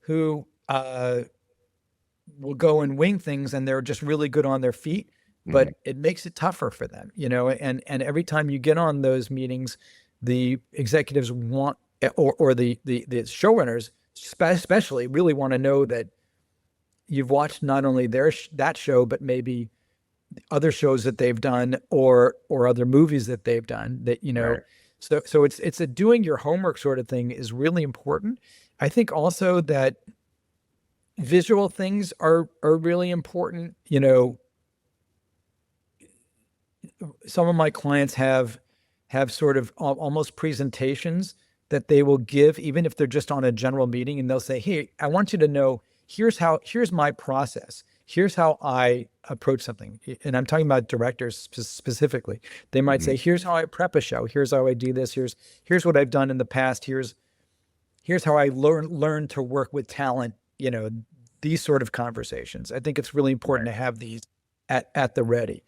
who will go and wing things, and they're just really good on their feet, but it makes it tougher for them, and every time you get on those meetings, the executives want, or the showrunners especially, really want to know that you've watched not only that show, but maybe other shows that they've done, or other movies that they've done, that, Right. So it's a doing your homework sort of thing is really important. I think also that visual things are really important. Some of my clients have sort of almost presentations that they will give, even if they're just on a general meeting, and they'll say, hey, I want you to know, here's my process. Here's how I approach something. And I'm talking about directors specifically. They might say, here's how I prep a show. Here's how I do this. Here's what I've done in the past. Here's how I learn to work with talent. These sort of conversations. I think it's really important to have these at the ready.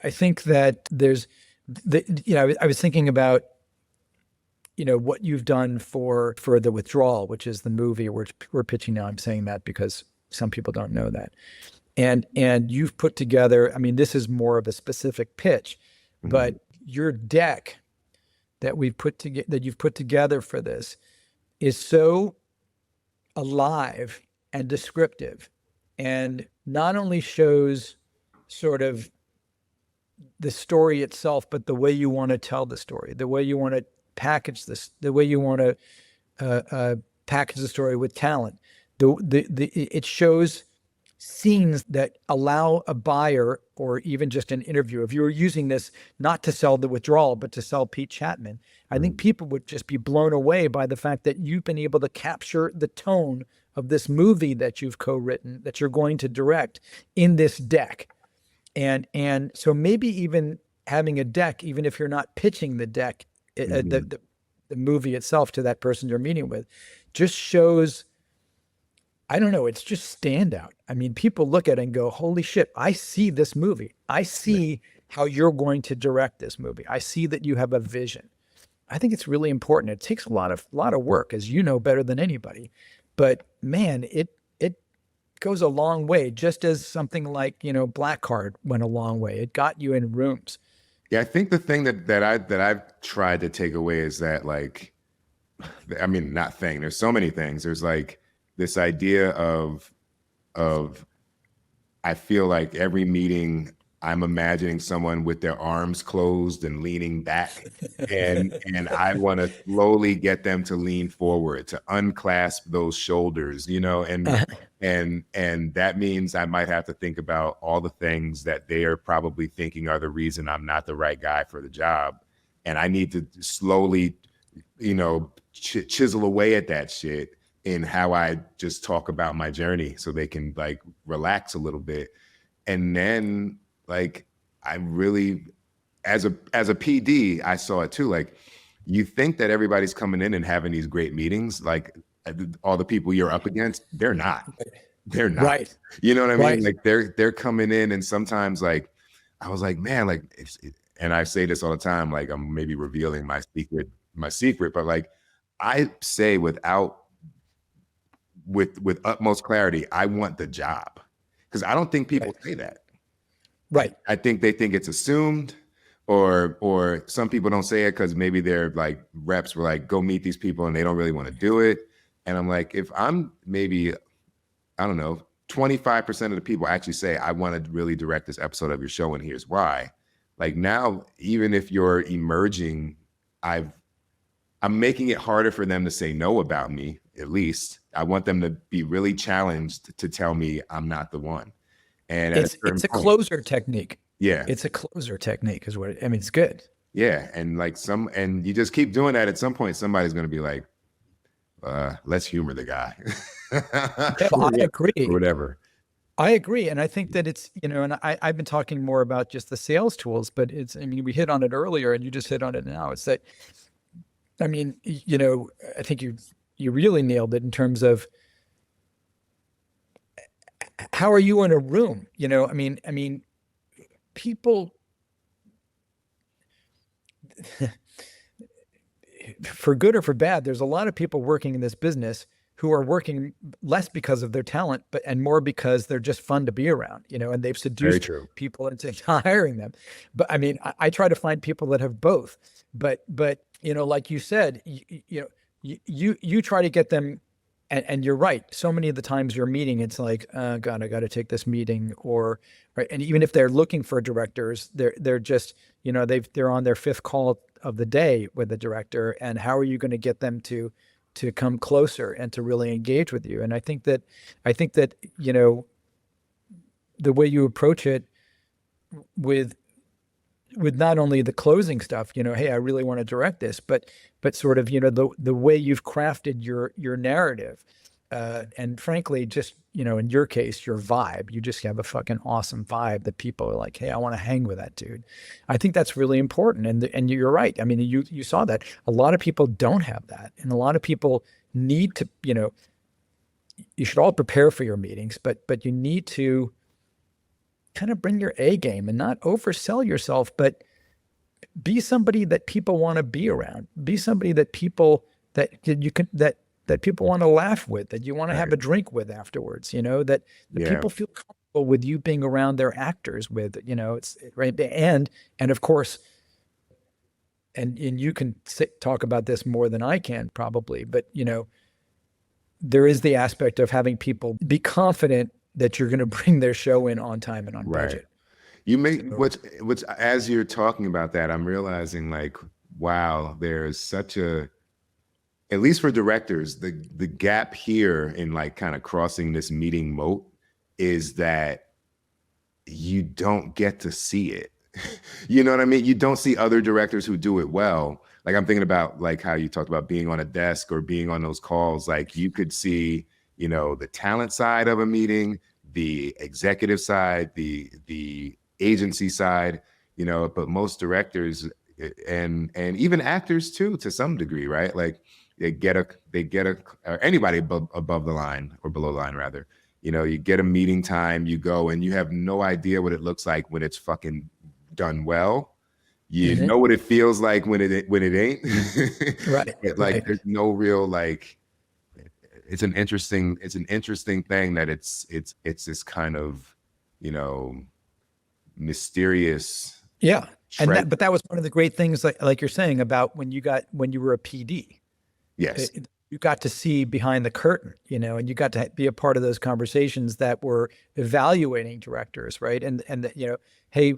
I think that there's, I was thinking about, what you've done for The Withdrawal, which is the movie we're pitching now. I'm saying that because some people don't know that. And you've put together, I mean, this is more of a specific pitch, but your deck that you've put together for this is so alive and descriptive, and not only shows sort of the story itself, but the way you want to tell the story, the way you want to package this, the way you want to package the story with talent. It shows scenes that allow a buyer or even just an interview, if you were using this not to sell The Withdrawal, but to sell Pete Chapman, I think people would just be blown away by the fact that you've been able to capture the tone of this movie that you've co-written, that you're going to direct in this deck. And so maybe even having a deck, even if you're not pitching the deck, the movie itself to that person you're meeting with, just shows, I don't know, it's just standout. I mean, people look at it and go, holy shit, I see this movie. I see how you're going to direct this movie. I see that you have a vision. I think it's really important. It takes a lot of work, as you know better than anybody. But man, it goes a long way, just as something like, Black Card went a long way. It got you in rooms. Yeah, I think the thing that I've tried to take away is that, like, I mean, there's so many things. There's like this idea of I feel like every meeting I'm imagining someone with their arms closed and leaning back, and I want to slowly get them to lean forward, to unclasp those shoulders, and that means I might have to think about all the things that they are probably thinking are the reason I'm not the right guy for the job. And I need to slowly, chisel away at that shit in how I just talk about my journey so they can like relax a little bit. And then like, I really, as a PD, I saw it too. Like, you think that everybody's coming in and having these great meetings, like all the people you're up against, they're not. They're not. Right. You know what I mean? Right. Like they're coming in, and sometimes like I was like, man, like, and I say this all the time, like I'm maybe revealing my secret, but like I say with utmost clarity, I want the job, because I don't think people say that. Right. I think they think it's assumed, or some people don't say it because maybe their like reps were like, go meet these people, and they don't really want to do it. And I'm like, if I'm maybe, I don't know, 25% of the people actually say, I want to really direct this episode of your show, and here's why. Like now, even if you're emerging, I'm making it harder for them to say no about me. At least I want them to be really challenged to tell me I'm not the one. And it's a closer technique. Yeah. It's a closer technique is what it's good. Yeah. And like and you just keep doing that. At some point, somebody's going to be like, let's humor the guy. I agree. Or whatever. I agree. And I think that it's, and I've been talking more about just the sales tools, but we hit on it earlier and you just hit on it now. It's that, I think you really nailed it in terms of, how are you in a room? People, for good or for bad, there's a lot of people working in this business who are working less because of their talent, and more because they're just fun to be around, and they've seduced people into hiring them. But I try to find people that have both, but like you said, you try to get them. And you're right. So many of the times you're meeting, it's like, God, I got to take this meeting, right. And even if they're looking for directors, they're just, they're on their fifth call of the day with the director. And how are you going to get them to come closer and to really engage with you? And I think that, the way you approach it with not only the closing stuff, hey, I really want to direct this, but sort of, the way you've crafted your narrative, and frankly, just, in your case, your vibe, you just have a fucking awesome vibe that people are like, hey, I want to hang with that dude. I think that's really important. And you're right. You saw that a lot of people don't have that. And a lot of people need to, you should all prepare for your meetings, but you need to kind of bring your A game and not oversell yourself, but be somebody that people want to be around. Be somebody that people that people want to laugh with, that you want to have a drink with afterwards. That people feel comfortable with you being around their actors with. It's right. And of course, and you can talk about this more than I can probably, but there is the aspect of having people be confident that you're going to bring their show in on time and on budget. You make what's as you're talking about that, I'm realizing like, wow, there's such at least for directors, the gap here in like kind of crossing this meeting moat is that you don't get to see it. You know what I mean? You don't see other directors who do it well. Like I'm thinking about like how you talked about being on a desk or being on those calls. Like you could see, you know, the talent side of a meeting, the executive side, the agency side, you know, but most directors and even actors too, to some degree, right? Like they get a or anybody above the line or below the line rather, you know, you get a meeting time, you go and you have no idea what it looks like when it's fucking done well. You know what it feels like when it ain't. Right. Like there's no real like it's an interesting thing that it's this kind of, you know, mysterious. Yeah. But that was one of the great things, like you're saying, about when you were a PD. Yes. You got to see behind the curtain, you know, and you got to be a part of those conversations that were evaluating directors, right? And you know, hey,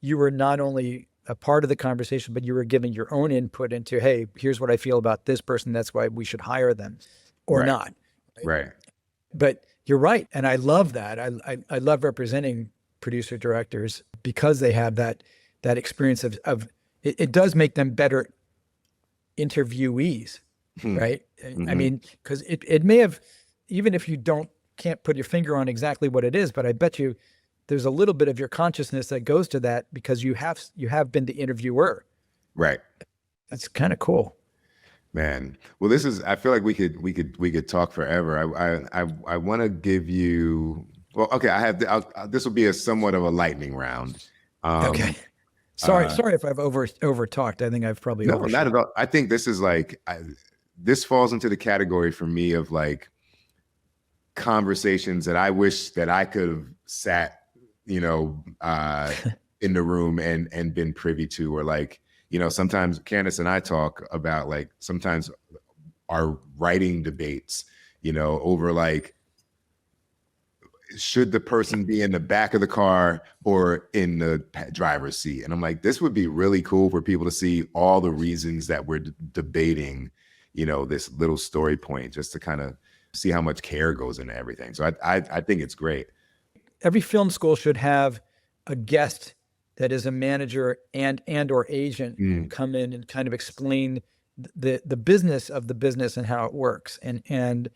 you were not only a part of the conversation, but you were giving your own input into, hey, here's what I feel about this person. That's why we should hire them, or not. Right. But you're right, and I love that. I love representing producer directors because they have that experience of it does make them better interviewees, right? I mean, because it may have, even if you can't put your finger on exactly what it is, but I bet you there's a little bit of your consciousness that goes to that because you have been the interviewer. Right. That's kind of cool. Man. Well, I feel like we could talk forever. I want to give you, well, okay, this will be a somewhat of a lightning round. Okay. Sorry if I've over talked. I think I've probably no, overshot. not at all. I think this is like this falls into the category for me of like conversations that I wish that I could have sat, you know, in the room and been privy to, or like, you know, sometimes Candace and I talk about like sometimes our writing debates, you know, over like, should the person be in the back of the car or in the driver's seat? And I'm like, this would be really cool for people to see all the reasons that we're debating, you know, this little story point, just to kind of see how much care goes into everything. So I think it's great. Every film school should have a guest that is a manager and or agent come in and kind of explain the business of the business and how it works. And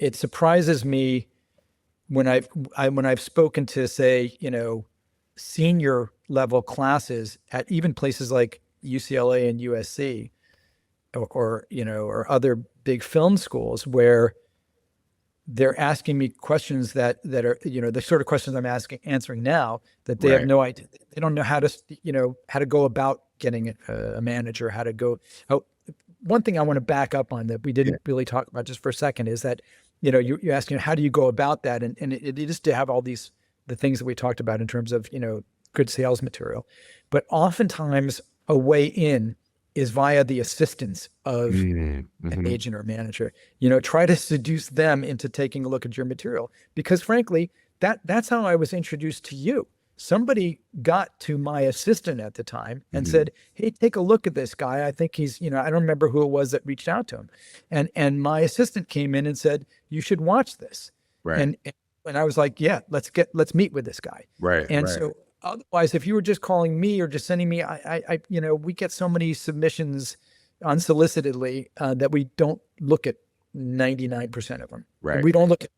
it surprises me when I've spoken to, say, you know, senior level classes at even places like UCLA and USC or you know, or other big film schools, where they're asking me questions that are, you know, the sort of questions I'm answering now, that they have no idea. They don't know how to go about getting a manager, how to go. Oh, one thing I want to back up on that we didn't really talk about just for a second is that, you know, you're asking how do you go about that, and it is to have all the things that we talked about in terms of, you know, good sales material, but oftentimes a way in is via the assistance of an agent or manager. You know, try to seduce them into taking a look at your material, because frankly, that's how I was introduced to you. Somebody got to my assistant at the time and said, hey, take a look at this guy. I think he's, you know, I don't remember who it was that reached out to him. And my assistant came in and said, you should watch this. Right. And I was like, yeah, let's meet with this guy. Right. And so otherwise, if you were just calling me or just sending me, I you know, we get so many submissions unsolicitedly that we don't look at 99% of them. Right. We don't look at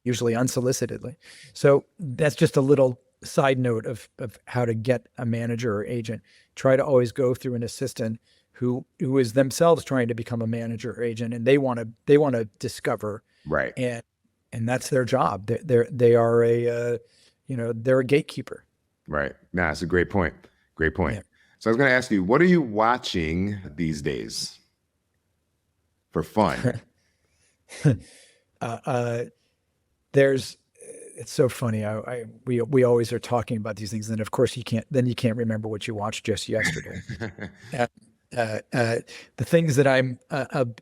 usually unsolicitedly. So that's just a little side note of how to get a manager or agent. Try to always go through an assistant who is themselves trying to become a manager or agent, and they want to discover. Right. And that's their job. They are a you know, they're a gatekeeper. Right. Nah, it's a great point. Great point. Yeah. So I was going to ask you, what are you watching these days for fun? It's so funny. We always are talking about these things, and of course you can't remember what you watched just yesterday. The things that I'm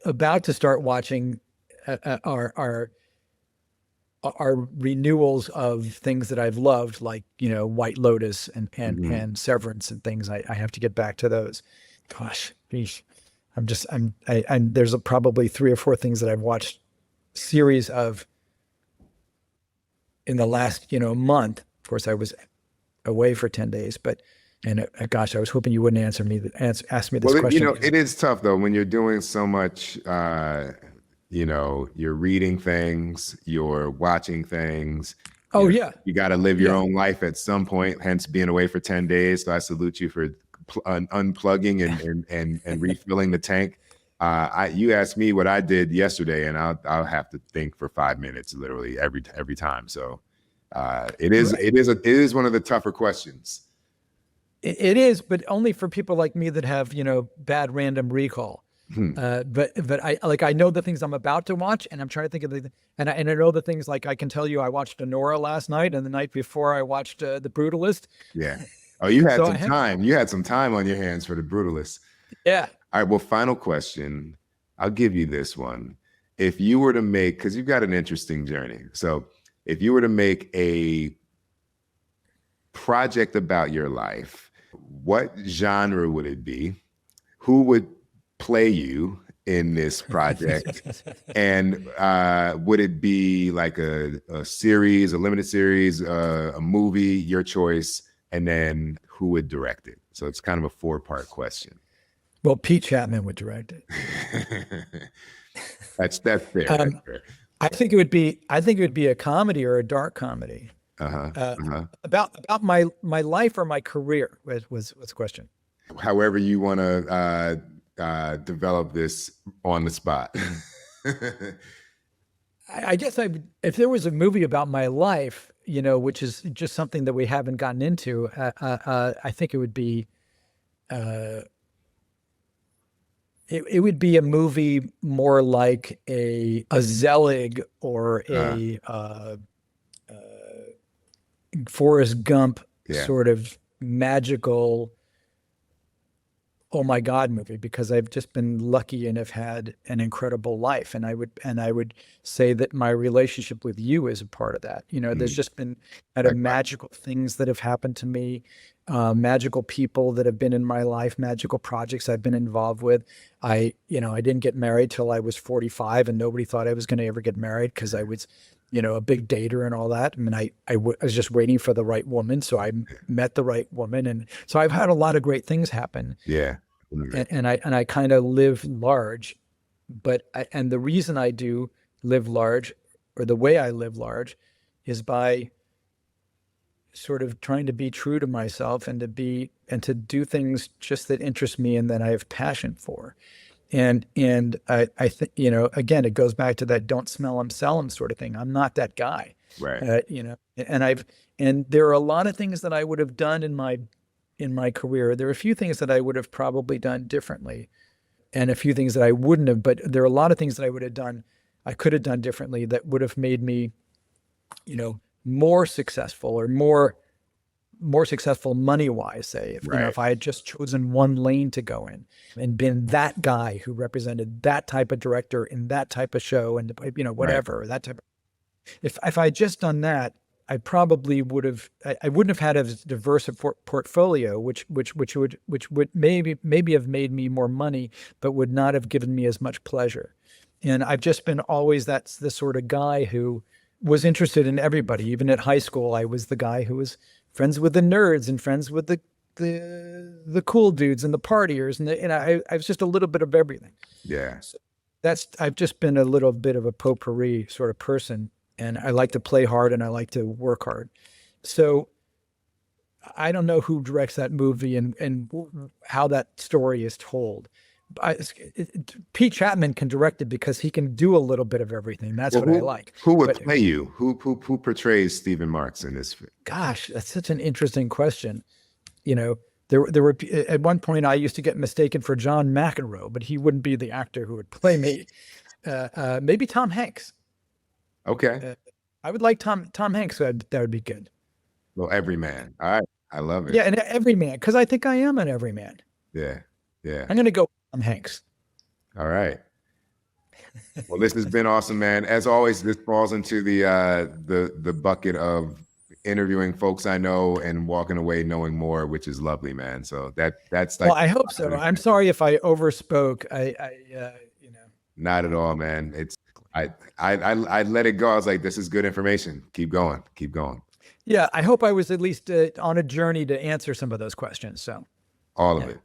about to start watching are renewals of things that I've loved, like, you know, White Lotus and Severance and things. I have to get back to those. Gosh, geez. There's probably 3 or 4 things that I've watched series of in the last, you know, month Of course, I was away for 10 days, and gosh, I was hoping you wouldn't ask me this question. It is tough though, when you're doing so much, you're reading things, you're watching things. You got to live your own life at some point, hence being away for 10 days. So I salute you for unplugging and refilling the tank. You asked me what I did yesterday, and I'll have to think for 5 minutes, literally every time. So it is one of the tougher questions. It is, but only for people like me that have, bad random recall. But I know the things I'm about to watch, and I'm trying to think of and I know the things, like I can tell you I watched Anora last night, and the night before I watched The Brutalist. Yeah. Oh, you had some time. You had some time on your hands for The Brutalist. Yeah. All right. Well, final question. I'll give you this one. If you were to make, because you've got an interesting journey. So if you were to make a project about your life, what genre would it be? Who would play you in this project? And would it be like a series, a limited series, a movie, your choice? And then who would direct it? So it's kind of a 4-part question. Well, Pete Chapman would direct it. That's fair. That's fair. I think it would be a comedy or a dark comedy. About my life or my career was the question. However you want to develop this on the spot. I guess if there was a movie about my life, which is just something that we haven't gotten into, I think it would be it would be a movie more like a Zelig or a Forrest Gump sort of magical, oh my God movie, because I've just been lucky and have had an incredible life. And I would say that my relationship with you is a part of that. There's just been magical things that have happened to me, magical people that have been in my life, magical projects I've been involved with. I didn't get married till I was 45, and nobody thought I was going to ever get married because I was, a big dater and all that. I mean, I was just waiting for the right woman. So I met the right woman. And so I've had a lot of great things happen. Yeah. And I kind of live large, and the reason I do live large, or the way I live large, is by sort of trying to be true to myself and to do things just that interest me and that I have passion for. And I think, again, it goes back to that don't smell 'em, sell 'em sort of thing. I'm not that guy. Right. And there are a lot of things that I would have done in my career. There are a few things that I would have probably done differently, and a few things that I wouldn't have, but there are a lot of things that I could have done differently that would have made me, more successful, or more successful money-wise, say, if I had just chosen one lane to go in and been that guy who represented that type of director in that type of show, and whatever, that type of, if I had just done that, I probably wouldn't have had as diverse a portfolio, which would maybe have made me more money, but would not have given me as much pleasure. And I've just been always the sort of guy who was interested in everybody. Even at high school, I was the guy who was friends with the nerds and friends with the cool dudes and the partiers, and I was just a little bit of everything. Yeah. So I've just been a little bit of a potpourri sort of person. And I like to play hard and I like to work hard. So I don't know who directs that movie and how that story is told. Pete Chapman can direct it because he can do a little bit of everything. That's what I like. Who would play you? Who portrays Stephen Marks in this film? Gosh, that's such an interesting question. There were at one point I used to get mistaken for John McEnroe, but he wouldn't be the actor who would play me. Maybe Tom Hanks. Okay. I would like Tom Hanks. That would be good. Well, everyman. All right. I love it. Yeah, an everyman, because I think I am an everyman. Yeah. Yeah. I'm going to go Tom Hanks. All right. Well, this has been awesome, man. As always, this falls into the bucket of interviewing folks I know and walking away knowing more, which is lovely, man. So that's like. Well, I hope so. I'm sorry if I overspoke. Not at all, man. I let it go. I was like, this is good information. Keep going. Keep going. Yeah, I hope I was at least on a journey to answer some of those questions. So All of it.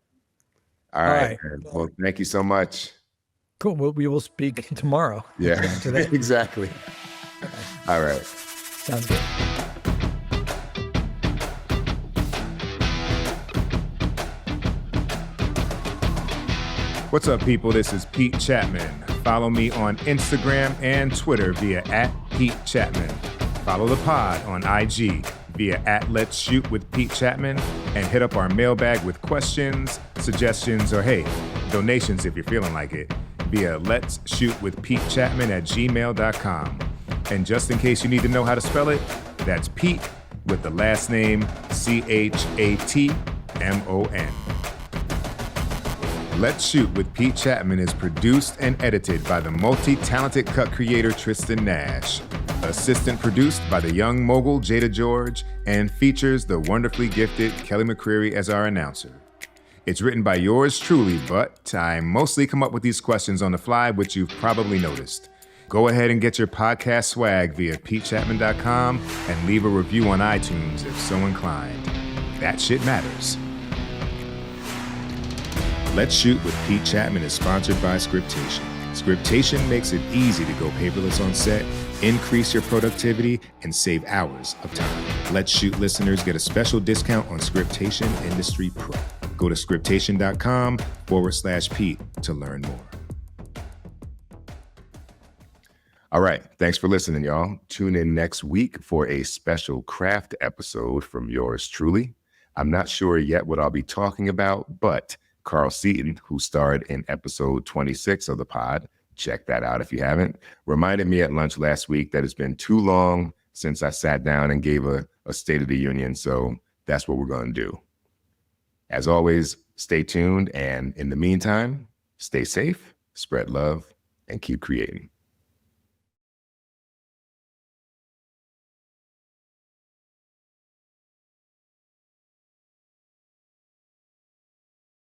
All right. Man. Well, thank you so much. Cool. Well, we will speak tomorrow. Yeah, today. Exactly. All right. Sounds good. What's up, people? This is Pete Chatmon. Follow me on Instagram and Twitter via @PeteChatmon. Follow the pod on IG via @Let'sShootWithPeteChatmon, and hit up our mailbag with questions, suggestions, or hey, donations if you're feeling like it via let'sshootwithPeteChatmon@gmail.com. And just in case you need to know how to spell it, that's Pete with the last name Chatmon. Let's Shoot with Pete Chatmon is produced and edited by the multi-talented cut creator Tristan Nash, assistant produced by the young mogul Jada George, and features the wonderfully gifted Kelly McCreary as our announcer. It's written by yours truly, but I mostly come up with these questions on the fly, which you've probably noticed. Go ahead and get your podcast swag via PeteChatmon.com and leave a review on iTunes if so inclined. That shit matters. Let's Shoot with Pete Chatmon is sponsored by Scriptation. Scriptation makes it easy to go paperless on set, increase your productivity, and save hours of time. Let's Shoot listeners get a special discount on Scriptation Industry Pro. Go to scriptation.com/Pete to learn more. All right. Thanks for listening, y'all. Tune in next week for a special craft episode from yours truly. I'm not sure yet what I'll be talking about, but Carl Seaton, who starred in episode 26 of the pod, check that out if you haven't, reminded me at lunch last week that it's been too long since I sat down and gave a State of the Union. So that's what we're going to do. As always, stay tuned. And in the meantime, stay safe, spread love, and keep creating.